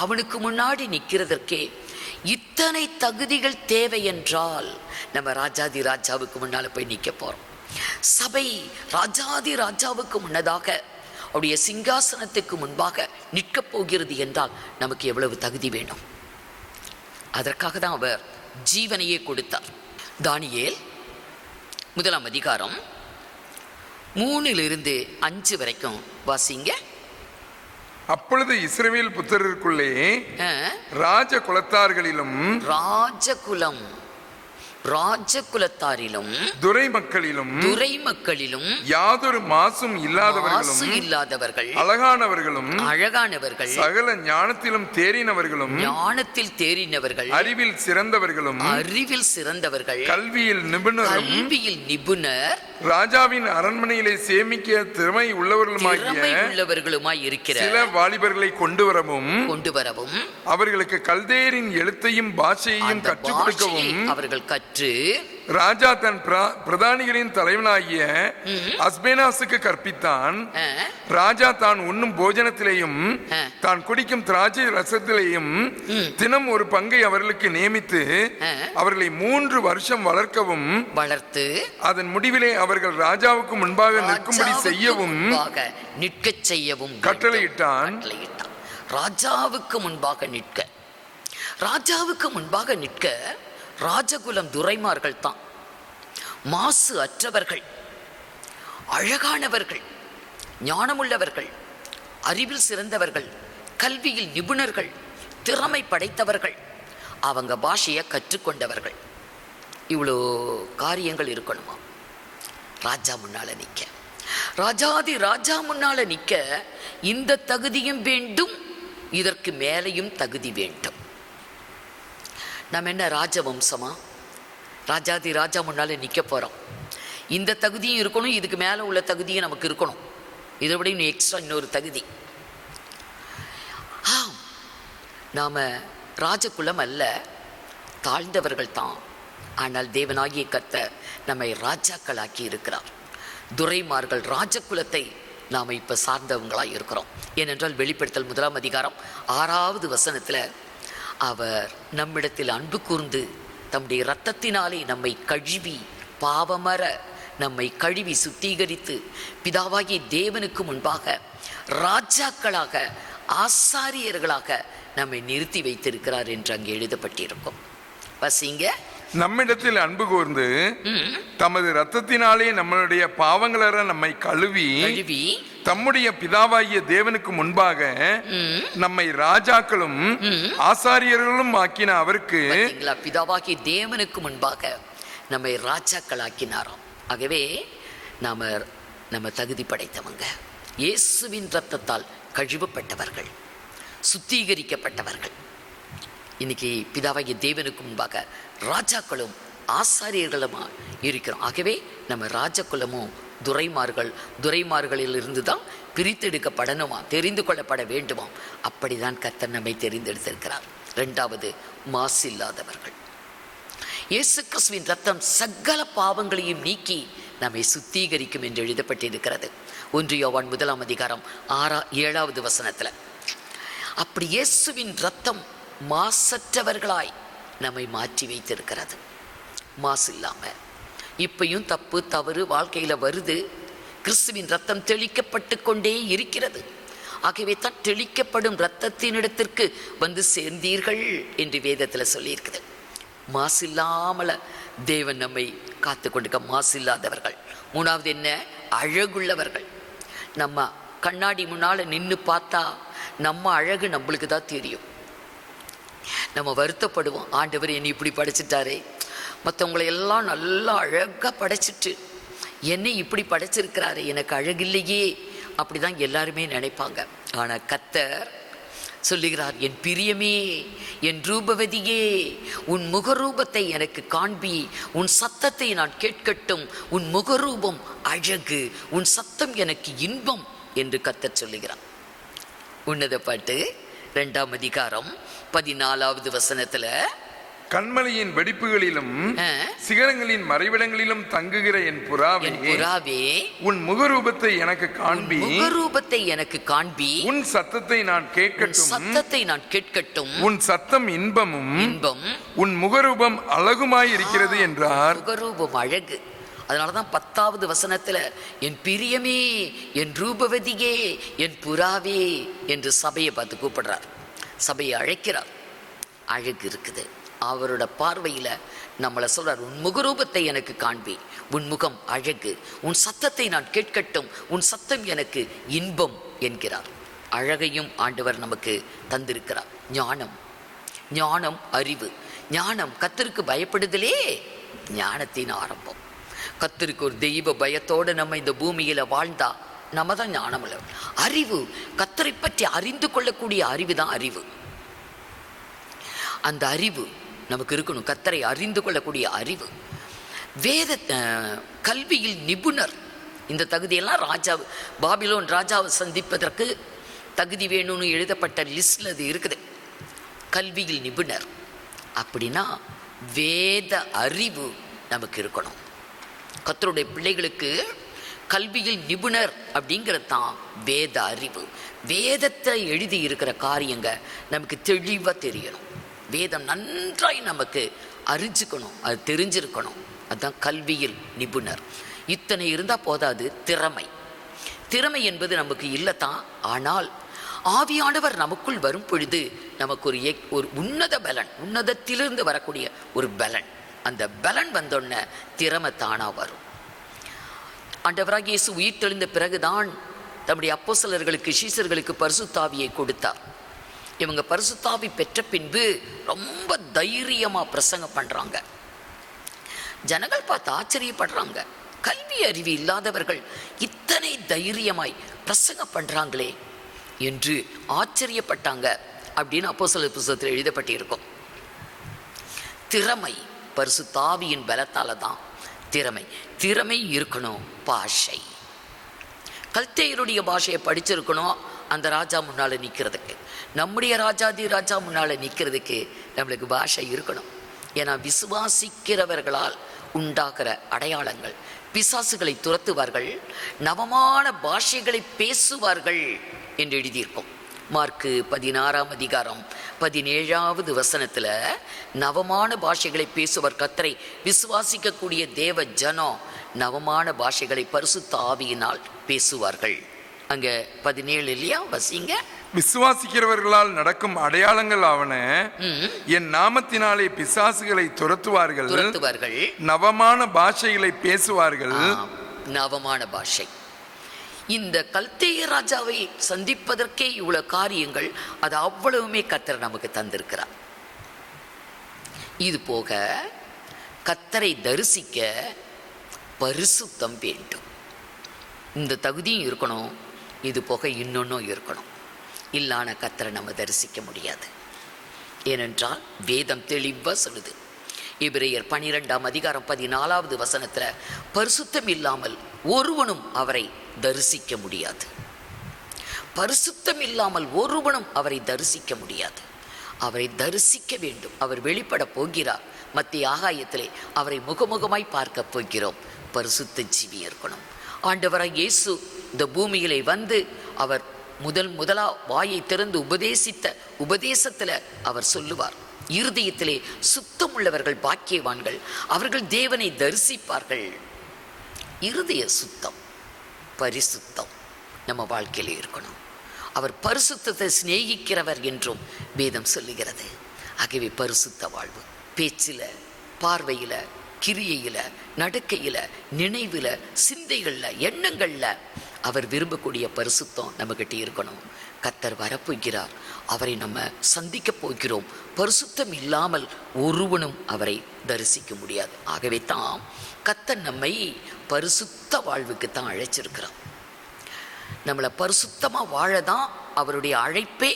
அவனுக்கு முன்னாடி நிற்கிறதற்கே இத்தனை தகுதிகள் தேவை என்றால் நம்ம ராஜாதி ராஜாவுக்கு முன்னால் போய் நிற்க போகிறோம். சபை ராஜாதி ராஜாவுக்கு முன்னதாக அவருடைய சிங்காசனத்துக்கு முன்பாக நிற்கப் போகிறது என்றால் நமக்கு எவ்வளவு தகுதி வேணும்? அதற்காக தான் அவர் ஜீவனையே கொடுத்தார். தானியேல் 1ஆம் அதிகாரம் 3 - 5 வரைக்கும் வாசிங்க. அப்பொழுது இஸ்ரவேல் புத்திரருக்குள்ளே ராஜ குலத்தார்களிலும் ராஜகுலத்தாரிலும் துரை மக்களிலும் யாதொரு மாசும் இல்லாதவர்கள் அழகானவர்கள் சகல ஞானத்தில் தேறினவர்களும் அறிவில் சிறந்தவர்கள் கல்வியில் நிபுணர் ராஜாவின் அரண்மனையிலே சேமிக்க திறமை உள்ளவர்களுமாய் இருக்கிற சில வாலிபர்களை கொண்டு வரவும் அவர்களுக்கு கல்தேயரின் எழுத்தையும் பாஷையையும் கற்றுக் கொடுக்கவும் அவர்கள் ராஜா தன் பிரதானிகளின் தலைவனாகிய அஸ்பேனாசுக்கு கற்பித்தான். ராஜா தான் உண்ணும் போஜனத்திலேயும் தான் குடிக்கும் திராட்சை ரசத்திலேயும் தினம் ஒரு பங்கை அவர்களுக்கு நியமித்து அவர்களை 3 வருஷம் வளர்த்து அதன் முடிவிலே அவர்கள் ராஜாவுக்கு முன்பாக நிற்கும்படி செய்யவும் கட்டளையிட்டான். ராஜாவுக்கு முன்பாக நிற்க ராஜகுலம் துரைமார்கள் தான், மாசு அற்றவர்கள், அழகானவர்கள், ஞானமுள்ளவர்கள், அறிவில் சிறந்தவர்கள், கல்வியில் நிபுணர்கள், திறமை படைத்தவர்கள், அவங்க பாஷையை கற்றுக்கொண்டவர்கள். இவ்வளோ காரியங்கள் இருக்கணுமா ராஜா முன்னால நிற்க? ராஜாதி ராஜா முன்னால நிற்க இந்த தகுதியும் வேண்டும், இதற்கு மேலையும் தகுதி வேண்டும். நம்ம என்ன ராஜவம்சமா? ராஜாதி ராஜா முன்னாலே நிற்க போகிறோம். இந்த தகுதியும் இருக்கணும், இதுக்கு மேலே உள்ள தகுதியும் நமக்கு இருக்கணும். இதை விட இன்னும் எக்ஸ்ட்ரா இன்னொரு தகுதி. நாம் ராஜகுலம் அல்ல, தாழ்ந்தவர்கள் தான். ஆனால் தேவனாகிய கர்த்தர் நம்மை ராஜாக்களாக்கி இருக்கிறார். துரைமார்கள் ராஜகுலத்தை நாம் இப்போ சார்ந்தவங்களாக இருக்கிறோம். ஏனென்றால் வெளிப்படுத்தல் 1ஆம் அதிகாரம் 6வது வசனத்தில் அவர் நம்மிடத்தில் அன்பு கூர்ந்து தம்முடைய இரத்தத்தினாலே நம்மை கழுவி பாவமற நம்மை கழுவி சுத்திகரித்து பிதாவாகிய தேவனுக்கு முன்பாக ராஜாக்களாக ஆசாரியர்களாக நம்மை நிறுத்தி வைத்திருக்கிறார் என்று அங்கே எழுதப்பட்டிருக்கும். பசிங்க, நம்மிடத்தில் அன்பு கூர்ந்து தமது இரத்தத்தினாலே நம்மளுடைய பாவங்களற நம்மை கழுவி தம்முடைய பிதாவாகிய தேவனுக்கு முன்பாக நம்மை ராஜாக்களும் ஆசாரியர்களும் ஆக்கின அவருக்கு, பிதாவாகிய தேவனுக்கு முன்பாக நம்மை ராஜாக்கள் ஆக்கினாராம். ஆகவே நம்ம தகுதி படைத்தவங்க, இயேசுவின் இரத்தத்தால் கழுவப்பட்டவர்கள், சுத்திகரிக்கப்பட்டவர்கள். இன்னைக்கு பிதாவாகிய தேவனுக்கு முன்பாக ராஜாக்களும் ஆசாரியர்களுமா இருக்கிறோம். ஆகவே நம்ம ராஜகுலமும் துரைமார்களிலிருந்து தான் பிரித்தெடுக்கப்படணுமா, தெரிந்து கொள்ளப்பட வேண்டுமா. அப்படிதான் கர்த்தர் நம்மை தெரிந்தெடுத்திருக்கிறார். 2வது, மாசில்லாதவர்கள். இயேசு கிறிஸ்துவின் ரத்தம் சகல பாவங்களையும் நீக்கி நம்மை சுத்திகரிக்கும் என்று எழுதப்பட்டிருக்கிறது. 1 யோவான் 1ஆம் அதிகாரம் 7வது வசனத்தில். அப்படி இயேசுவின் ரத்தம் மாசற்றவர்களாய் நம்மை மாற்றி வைத்திருக்கிறது. மாசு இல்லாமல் இப்பையும் தப்பு தவறு வாழ்க்கையில் வருது. கிறிஸ்துவின் ரத்தம் தெளிக்கப்பட்டு கொண்டே இருக்கிறது. ஆகவே தான் தெளிக்கப்படும் இரத்தத்தினிடத்திற்கு வந்து சேர்ந்தீர்கள் என்று வேதத்தில் சொல்லியிருக்குது. மாசு இல்லாமல் தேவன் நம்மை காத்து கொண்டிருக்க மாசு இல்லாதவர்கள். 3வது என்ன, அழகுள்ளவர்கள். நம்ம கண்ணாடி முன்னால் நின்று பார்த்தா நம்ம அழகு நம்மளுக்கு தான் தெரியும். நம்ம வருத்தப்படுவோம், ஆண்டவர் என்னை இப்படி படைச்சிட்டாரே, மற்றவங்களை எல்லாம் நல்லா அழகாக படைச்சிட்டு என்னை இப்படி படைச்சிருக்கிறாரு, எனக்கு அழகில்லையே, அப்படி தான் எல்லாருமே நினைப்பாங்க. ஆனால் கர்த்தர் சொல்லுகிறார், என் பிரியமே, என் ரூபவதியே, உன் முகரூபத்தை எனக்கு காண்பி, உன் சத்தத்தை நான் கேட்கட்டும், உன் முகரூபம் அழகு, உன் சத்தம் எனக்கு இன்பம் என்று கர்த்தர் சொல்லுகிறார். உன்னத பாட்டு 2ஆம் அதிகாரம் 14வது வசனத்துல, கண்மலையின் வெடிப்புகளிலும் சிகரங்களின் மறைவிடங்களிலும் தங்குகிற என் புறாவே, உன் முகரூபத்தை எனக்கு காண்பி, முகரூபத்தை எனக்கு காண்பி, உன் சத்தத்தை நான் கேட்கட்டும், உன் சத்தம் இன்பம், உன் முகரூபம் அழகுமாய் இருக்கிறது என்றார். முகரூபம் அழகு. அதனாலதான் 10வது வசனத்துல, என் பிரியமே, என் ரூபவதியே, என் புறாவே என்று சபையை பார்த்து கூப்பிடுறார். சபையை அழைக்கிறார். அழகு இருக்குது அவரோட பார்வையில். நம்மளை சொல்றார், உன் முகரூபத்தை எனக்கு காண்பி, உன் முகம் அழகு, உன் சத்தத்தை நான் கேட்கட்டும், உன் சத்தம் எனக்கு இன்பம் என்கிறார். அழகையும் ஆண்டவர் நமக்கு தந்திருக்கிறார். ஞானம் அறிவு. ஞானம் கர்த்தருக்கு பயப்படுதலே ஞானத்தின் ஆரம்பம். கர்த்தருக்கு ஒரு தெய்வ பயத்தோடு நம்ம இந்த பூமியில வாழ்ந்தா நம்ம தான் ஞானம் உள்ளவர். அறிவு, கர்த்தரை பற்றி அறிந்து கொள்ளக்கூடிய அறிவு தான் அறிவு. அந்த அறிவு நமக்கு இருக்கணும், கர்த்தரை அறிந்து கொள்ளக்கூடிய அறிவு. கல்வியில் நிபுணர். இந்த தகுதியெல்லாம் பாபிலோன் ராஜாவை சந்திப்பதற்கு தகுதி வேணும்னு எழுதப்பட்ட லிஸ்ட்ல அது இருக்குது. கல்வியில் நிபுணர் அப்படின்னா வேத அறிவு நமக்கு இருக்கணும். கர்த்தருடைய பிள்ளைகளுக்கு கல்வியில் நிபுணர் அப்படிங்கிறது தான் வேத அறிவு. வேதத்தை எழுதி இருக்கிற காரியங்க நமக்கு தெளிவாக தெரியணும். வேதம் நன்றாய் நமக்கு அறிஞ்சுக்கணும், அது தெரிஞ்சிருக்கணும். அதுதான் கல்வியில் நிபுணர். இத்தனை இருந்தால் போதாது. திறமை என்பது நமக்கு இல்லைத்தான். ஆனால் ஆவியானவர் நமக்குள் வரும் பொழுது நமக்கு ஒரு உன்னத பலன், உன்னதத்திலிருந்து வரக்கூடிய ஒரு பலன், அந்த பலன் வந்தோடனே திறமை தானாக வரும். ஆண்டவராகிய இயேசு உயிர் தெழுந்த பிறகுதான் தம்முடைய அப்போஸ்தலர்களுக்கு சீஷர்களுக்கு பரிசுத்தாவியை கொடுத்தார். இவங்க பரிசுத்தாவி பெற்ற பின்பு ரொம்ப தைரியமாக பிரசங்கம் பண்ணுறாங்க. ஜனங்கள் பார்த்து ஆச்சரியப்படுறாங்க. கல்வி அறிவு இல்லாதவர்கள் இத்தனை தைரியமாய் பிரசங்கம் பண்ணுறாங்களே என்று ஆச்சரியப்பட்டாங்க அப்படின்னு அப்போஸ்தலர் புத்தகத்தில் எழுதப்பட்டிருக்கும். திறமை பரிசுத்தாவியின் பலத்தால தான். திறமை இருக்கணும். பாஷை, கல்தேயருடைய பாஷையை படிச்சிருக்கணும் அந்த ராஜா முன்னால் நிற்கிறதுக்கு. நம்முடைய ராஜா முன்னால் நிற்கிறதுக்கு நம்மளுக்கு பாஷை இருக்கணும். ஏன்னா விசுவாசிக்கிறவர்களால் உண்டாகிற அடையாளங்கள், பிசாசுகளை துரத்துவார்கள், நவமான பாஷைகளை பேசுவார்கள் என்று எழுதியிருக்கும். மார்க்கு 16ஆம் அதிகாரம் 17வது வசனத்தில் நவமான பாஷைகளை பேசுவர் கர்த்தரை விசுவாசிக்கக்கூடிய தேவ ஜனம் நவமான பாஷைகளை பரிசுத்த ஆவியினால் பேசுவார்கள். அங்க 17 இல்லையா, வசிங்க. விசுவாசிக்கிறவர்களால் நடக்கும் அடையாளங்கள் ஆவன, என் நாமத்தினாலே பிசாசுகளை துரத்துவார்கள், நவமான பாஷைகளை பேசுவார்கள். நவமான பாஷை. இந்த கல்தேய ராஜாவை சந்திப்பதற்கே இவ்வளவு காரியங்கள், அது அவ்வளவுமே கர்த்தர் நமக்கு தந்திருக்கிறார். இது போக கர்த்தரை தரிசிக்க பரிசுத்தம் வேண்டும். இந்த தகுதியும் இருக்கணும், இது போக இன்னொன்னும் இருக்கணும். இல்லான கர்த்தரை நம்ம தரிசிக்க முடியாது. ஏனென்றால் வேதம் தெளிவா சொல்லுது. எபிரேயர் 12ஆம் அதிகாரம் 14வது வசனத்தில் பரிசுத்தம் இல்லாமல் ஒருவனும் அவரை தரிசிக்க முடியாது. பரிசுத்தம் இல்லாமல் ஒருவனும் அவரை தரிசிக்க முடியாது. அவரை தரிசிக்க வேண்டும். அவர் வெளிப்பட போகிறார். மத்திய ஆகாயத்திலே அவரை முகமுகமாய் பார்க்க போகிறோம். பரிசுத்த ஜீவி இருக்கணும். ஆண்டவராய் இயேசு இந்த பூமியிலே வந்து அவர் முதலா வாயை திறந்து உபதேசித்த உபதேசத்தில் அவர் சொல்லுவார், இருதயத்திலே சுத்தம் உள்ளவர்கள் பாக்கியவான்கள், அவர்கள் தேவனை தரிசிப்பார்கள். இருதய சுத்தம், பரிசுத்தம் நம்ம வாழ்க்கையிலே இருக்கணும். அவர் பரிசுத்தத்தை சிநேகிக்கிறவர் என்றும் வேதம் சொல்லுகிறது. ஆகவே பரிசுத்த வாழ்வு பேச்சில், பார்வையில், கிரியையில், நடக்கையில், நினைவில், சிந்தைகளில், எண்ணங்களில் அவர் விரும்பக்கூடிய பரிசுத்தம் நம்மகிட்ட இருக்கணும். கர்த்தர் வரப்போகிறார். அவரை நம்ம சந்திக்க போகிறோம். பரிசுத்தம் இல்லாமல் ஒருவனும் அவரை தரிசிக்க முடியாது. ஆகவே தான் கர்த்தர் நம்மை பரிசுத்த வாழ்வுக்கு தான் அழைச்சிருக்கிறார். நம்மளை பரிசுத்தமாக வாழதான் அவருடைய அழைப்பே.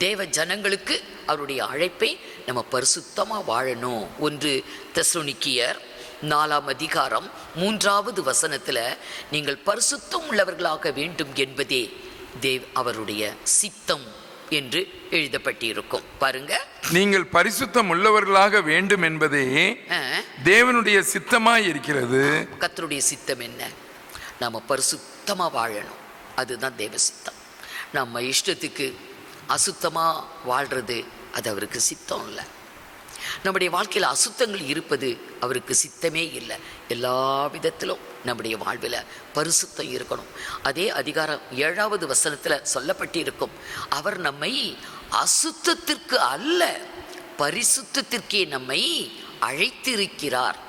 தேவ ஜனங்களுக்கு அவருடைய அழைப்பை நம்ம பரிசுத்தமாக வாழணும். 1 தெசலோனிக்கேயர் 4ஆம் அதிகாரம் 3வது வசனத்தில் நீங்கள் பரிசுத்தம் உள்ளவர்களாக வேண்டும் என்பதே அவருடைய சித்தம் என்று எழுதப்பட்டிருக்கும். பாருங்க, நீங்கள் பரிசுத்தம் உள்ளவர்களாக வேண்டும் என்பதே தேவனுடைய சித்தமாய் இருக்கிறது. கர்த்தருடைய சித்தம் என்ன? நாம பரிசுத்தமா வாழணும். அதுதான் தேவ சித்தம். நம்ம இஷ்டத்துக்கு அசுத்தமா வாழ்றது அது அவருக்கு சித்தம் இல்லை. நம்முடைய வாழ்க்கையில் அசுத்தங்கள் இருப்பது அவருக்கு சித்தமே இல்லை. எல்லா விதத்திலும் நம்முடைய வாழ்வில் பரிசுத்தம் இருக்கணும். அதே அதிகாரம் 7வது வசனத்தில் சொல்லப்பட்டிருக்கும், அவர் நம்மை அசுத்தத்திற்கு அல்ல பரிசுத்தத்திற்கே நம்மை அழைத்திருக்கிறார்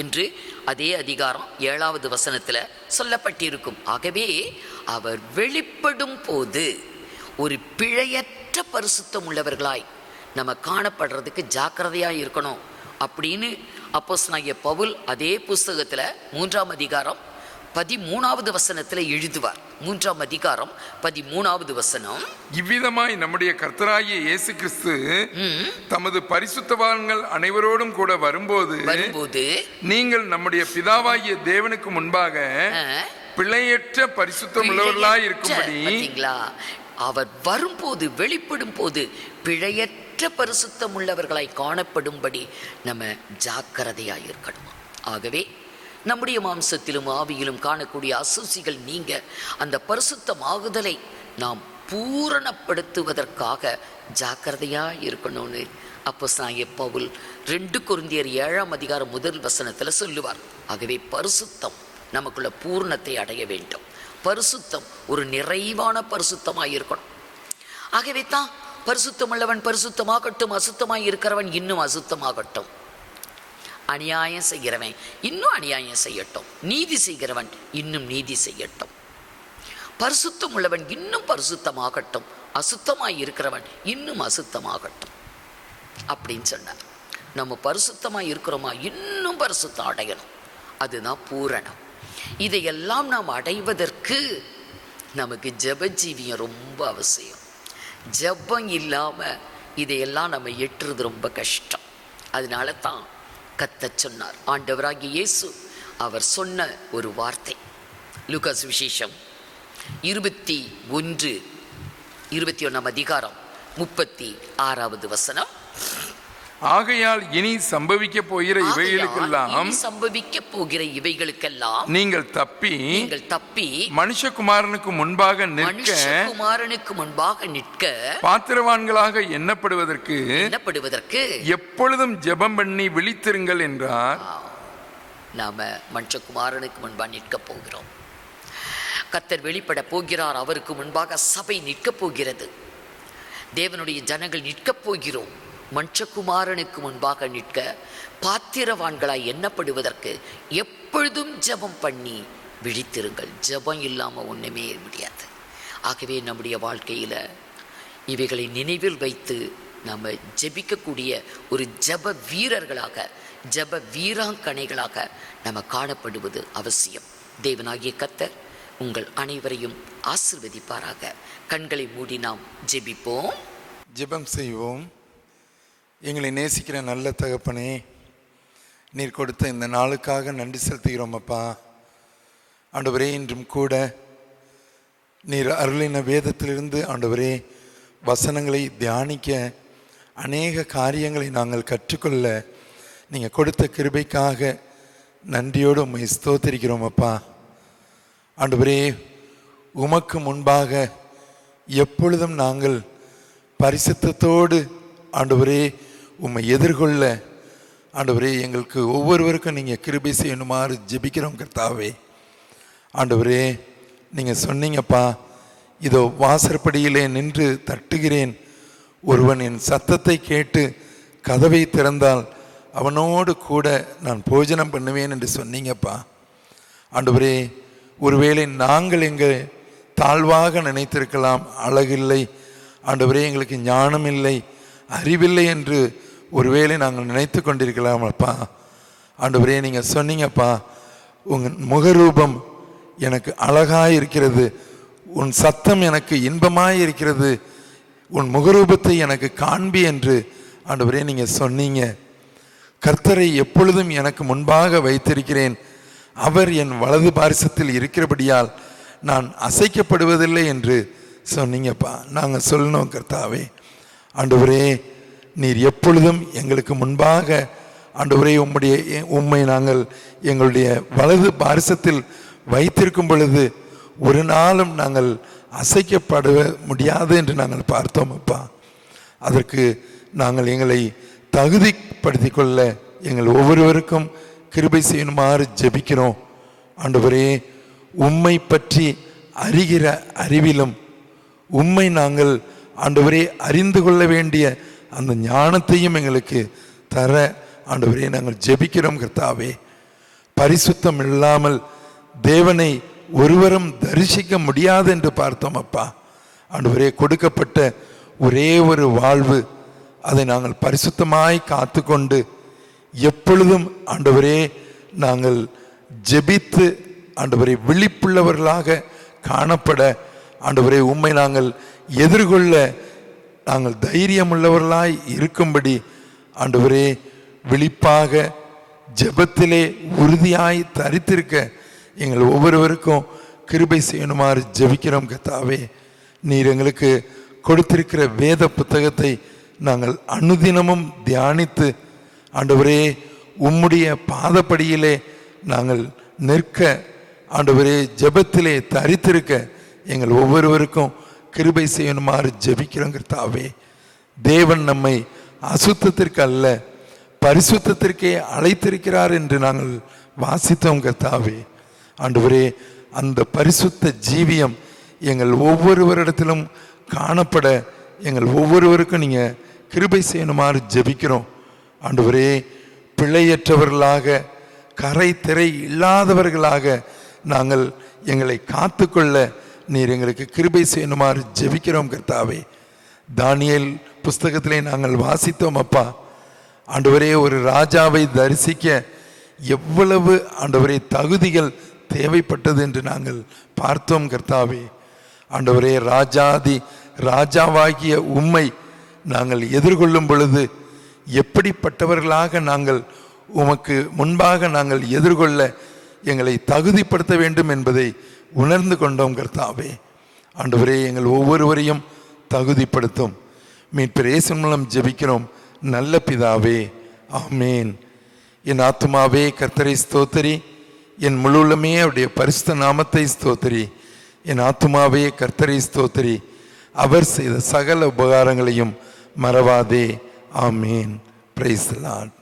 என்று அதே அதிகாரம் 7வது வசனத்தில் சொல்லப்பட்டிருக்கும். ஆகவே அவர் வெளிப்படும் போது ஒரு பிழையற்ற பரிசுத்தம் உள்ளவர்களாய் நம்ம காணப்படுறதுக்கு ஜாக்கிரதையாக இருக்கணும் அப்படின்னு அப்போஸ்தலனாகிய பவுல் அதே புஸ்தகத்தில் 3ஆம் அதிகாரம் 13வது வசனத்தில் எழுதுவார். 3ஆம் அதிகாரம் 13வது வசனம், இவ்விதமாய் நம்முடைய கர்த்தராகிய இயேசு கிறிஸ்து தமது பரிசுத்தவான்கள் அனைவரோடும் கூட வரும்போது நீங்கள் நம்முடைய பிதாவாகிய தேவனுக்கு முன்பாக பிழையற்ற பரிசுத்தம் உள்ளவர்களாய் இருக்கும்படி, அவர் வரும்போது வெளிப்படும் போது பிழையற்ற பரிசுத்தம் உள்ளவர்களாய் காணப்படும்படி நம்ம ஜாக்கிரதையாக இருக்கணும். ஆகவே நம்முடைய மாம்சத்திலும் ஆவியிலும் காணக்கூடிய அசூசிகள் நீங்க அந்த பரிசுத்தமாகுதலை நாம் பூரணப்படுத்துவதற்காக ஜாக்கிரதையாக இருக்கணும்னு அப்போஸ்தலனாகிய பவுல் 2 கொரிந்தியர் 7ஆம் அதிகாரம் 1 வசனத்தில் சொல்லுவார். ஆகவே பரிசுத்தம் நமக்குள்ள பூர்ணத்தை அடைய வேண்டும். பரிசுத்தம் ஒரு நிறைவான பரிசுத்தமாக இருக்கணும். ஆகவே தான் பரிசுத்தமுள்ளவன் பரிசுத்தமாகட்டும், அசுத்தமாய் இருக்கிறவன் இன்னும் அசுத்தமாகட்டும், அநியாயம் செய்கிறவன் இன்னும் அநியாயம் செய்யட்டும், நீதி செய்கிறவன் இன்னும் நீதி செய்யட்டும், பரிசுத்தம் உள்ளவன் இன்னும் பரிசுத்தமாகட்டும், அசுத்தமாய் இருக்கிறவன் இன்னும் அசுத்தமாகட்டும் அப்படின்னு சொன்னார். நம்ம பரிசுத்தமாக இருக்கிறோமா, இன்னும் பரிசுத்தம் அடையணும். அதுதான் பூரணம். இதையெல்லாம் நாம் அடைவதற்கு நமக்கு ஜெபஜீவியம் ரொம்ப அவசியம். ஜெபம் இல்லாமல் இதையெல்லாம் நம்ம எட்டுறது ரொம்ப கஷ்டம். அதனால தான் கர்த்தர் சொன்னார். ஆண்டவராகிய இயேசு அவர் சொன்ன ஒரு வார்த்தை, லூகாஸ் விசேஷம் 21ஆம் அதிகாரம் 36வது வசனம், ஆகையால் இனி சம்பவிக்க போகிற இவைகளுக்கெல்லாம் நீங்கள் தப்பி மனுஷகுமாரனுக்கு முன்பாக நிற்க பாத்திரவான்களாக எண்ணப்படுவதற்கு எப்பொழுதும் ஜெபம் பண்ணி விழித்திருங்கள் என்றார். நாம மனுஷகுமாரனுக்கு முன்பாக நிற்க போகிறோம். கர்த்தர் வெளிப்பட போகிறார். அவருக்கு முன்பாக சபை நிற்க போகிறது. தேவனுடைய ஜனங்கள் நிற்க போகிறோம். மனுஷகுமாரனுக்கு முன்பாக நிற்க பாத்திரவான்களாய் எண்ணப்படுவதற்கு எப்பொழுதும் ஜெபம் பண்ணி விழித்திருங்கள். ஜெபம் இல்லாமல் ஒன்றுமே முடியாது. ஆகவே நம்முடைய வாழ்க்கையில் இவைகளை நினைவில் வைத்து நம்ம ஜெபிக்கக்கூடிய ஒரு ஜெப வீரர்களாக, ஜெப வீராங்கனைகளாக நம்ம காணப்படுவது அவசியம். தேவனாகிய கர்த்தர் உங்கள் அனைவரையும் ஆசீர்வதிப்பாராக. கண்களை மூடி நாம் ஜெபிப்போம். ஜெபம் செய்வோம். எங்களை நேசிக்கிற நல்ல தகப்பனே, நீர் கொடுத்த இந்த நாளுக்காக நன்றி செலுத்துகிறோம் அப்பா. ஆண்டவரே, இன்றும் கூட நீர் அருளின வேதத்திலிருந்து ஆண்டவரே வசனங்களை தியானிக்க அநேக காரியங்களை நாங்கள் கற்றுக்கொள்ள நீங்கள் கொடுத்த கிருபைக்காக நன்றியோடு உம்மை ஸ்தோத்திரிக்கிறோம் அப்பா. ஆண்டவரே, உமக்கு முன்பாக எப்பொழுதும் நாங்கள் பரிசுத்தத்தோடு ஆண்டவரே உம்மை எதிர்கொள்ள ஆண்டவரே எங்களுக்கு ஒவ்வொருவருக்கும் நீங்கள் கிருபை செய்யணுமாறு ஜெபிக்கிறோம் கர்த்தாவே. ஆண்டவரே, நீங்கள் சொன்னீங்கப்பா, இதோ வாசற்படியிலே நின்று தட்டுகிறேன், ஒருவன் என் சத்தத்தை கேட்டு கதவை திறந்தால் அவனோடு கூட நான் போஜனம் பண்ணுவேன் என்று சொன்னீங்கப்பா. ஆண்டவரே, ஒருவேளை நாங்கள் எங்கள் தாழ்வாக நினைத்திருக்கலாம், அழகில்லை ஆண்டவரே, எங்களுக்கு ஞானம் இல்லை, அறிவில்லை என்று ஒருவேளை நாங்கள் நினைத்து கொண்டிருக்கலாம் அப்பா. ஆண்டவரே, நீங்கள் சொன்னீங்கப்பா, உங்கள் முகரூபம் எனக்கு அழகாய் இருக்கிறது, உன் சத்தம் எனக்கு இன்பமாய் இருக்கிறது, உன் முகரூபத்தை எனக்கு காண்பி என்று ஆண்டவரே நீங்கள் சொன்னீங்க. கர்த்தரை எப்பொழுதும் எனக்கு முன்பாக வைத்திருக்கிறேன், அவர் என் வலது பாரிசத்தில் இருக்கிறபடியால் நான் அசைக்கப்படுவதில்லை என்று சொன்னீங்கப்பா. நாங்கள் சொல்லணும் கர்த்தாவே. ஆண்டவரே, நீர் எப்பொழுதும் எங்களுக்கு முன்பாக ஆண்டவரே உம்மை நாங்கள் எங்களுடைய வலது பாரிசத்தில் வைத்திருக்கும் பொழுது ஒரு நாளும் நாங்கள் அசைக்கப்பட முடியாது என்று நாங்கள் பார்த்தோம் அப்பா. அதற்கு நாங்கள் எங்களை தகுதிப்படுத்தி கொள்ள எங்கள் ஒவ்வொருவருக்கும் கிருபை செய்யணுமாறு ஜெபிக்கிறோம். ஆண்டவரே, உம்மை பற்றி அறிகிற அறிவிலும் உம்மை நாங்கள் ஆண்டவரே அறிந்து கொள்ள வேண்டிய அந்த ஞானத்தையும் எங்களுக்கு தர ஆண்டவரே நாங்கள் ஜெபிக்கிறோம் கர்த்தாவே. பரிசுத்தம் இல்லாமல் தேவனை ஒருவரும் தரிசிக்க முடியாது என்று பார்த்தோம் அப்பா. ஆண்டவரே, கொடுக்கப்பட்ட ஒரே ஒரு வாழ்வு, அதை நாங்கள் பரிசுத்தமாய் காத்து கொண்டு எப்பொழுதும் ஆண்டவரே நாங்கள் ஜெபித்து ஆண்டவரே விழிப்புள்ளவர்களாக காணப்பட ஆண்டவரே உம்மை நாங்கள் எதிர்கொள்ள நாங்கள் தைரியமுள்ளவர்களாய் இருக்கும்படி ஆண்டவரே விழிப்பாக ஜெபத்திலே உறுதியாய் தரித்திருக்க எங்கள் ஒவ்வொருவருக்கும் கிருபை செய்யணுமாறு ஜெபிக்கிறோம் கர்த்தாவே. நீர் எங்களுக்கு கொடுத்திருக்கிற வேத புத்தகத்தை நாங்கள் அனுதினமும் தியானித்து ஆண்டவரே உம்முடைய பாதப்படியிலே நாங்கள் நிற்க ஆண்டவரே ஜெபத்திலே தரித்திருக்க எங்கள் ஒவ்வொருவருக்கும் கிருபை செய்யணுமாறு ஜெபிக்கிறோம் கர்த்தாவே. தேவன் நம்மை அசுத்தத்திற்கு அல்ல பரிசுத்தத்திற்கே அழைத்திருக்கிறார் என்று நாங்கள் வாசித்தோம் கர்த்தாவே. ஆண்டவரே, அந்த பரிசுத்த ஜீவியம் எங்கள் ஒவ்வொருவரிடத்திலும் காணப்பட எங்கள் ஒவ்வொருவருக்கும் நீங்கள் கிருபை செய்யணுமாறு ஜெபிக்கிறோம். ஆண்டவரே, பிழையற்றவர்களாக கரை திரை இல்லாதவர்களாக நாங்கள் எங்களை காத்துக்கொள்ள நீர் எங்களுக்கு கிருபை செய்யணுமாறு ஜெபிக்கிறோம் கர்த்தாவே. தானியேல் புஸ்தகத்திலே நாங்கள் வாசித்தோம் அப்பா. ஆண்டவரே, ஒரு ராஜாவை தரிசிக்க எவ்வளவு ஆண்டவரே தகுதிகள் தேவைப்பட்டது என்று நாங்கள் பார்த்தோம் கர்த்தாவே. ஆண்டவரே, ராஜாவாகிய உம்மை நாங்கள் எதிர்கொள்ளும் பொழுது எப்படிப்பட்டவர்களாக நாங்கள் உமக்கு முன்பாக நாங்கள் எதிர்கொள்ள எங்களை தகுதிப்படுத்த வேண்டும் என்பதை உணர்ந்து கொண்டோம் கர்த்தாவே. ஆண்டவரே, எங்கள் ஒவ்வொருவரையும் தகுதிப்படுத்தும். மீட்பர் இயேசு மூலம் ஜெபிக்கிறோம் நல்ல பிதாவே, ஆமேன். என் ஆத்துமாவே கர்த்தரை ஸ்தோத்திரி, என் முழுவலுமே அவருடைய பரிசுத்த நாமத்தை ஸ்தோத்திரி. என் ஆத்துமாவே கர்த்தரை ஸ்தோத்திரி, அவர் செய்த சகல உபகாரங்களையும் மறவாதே. ஆமேன். Praise the Lord.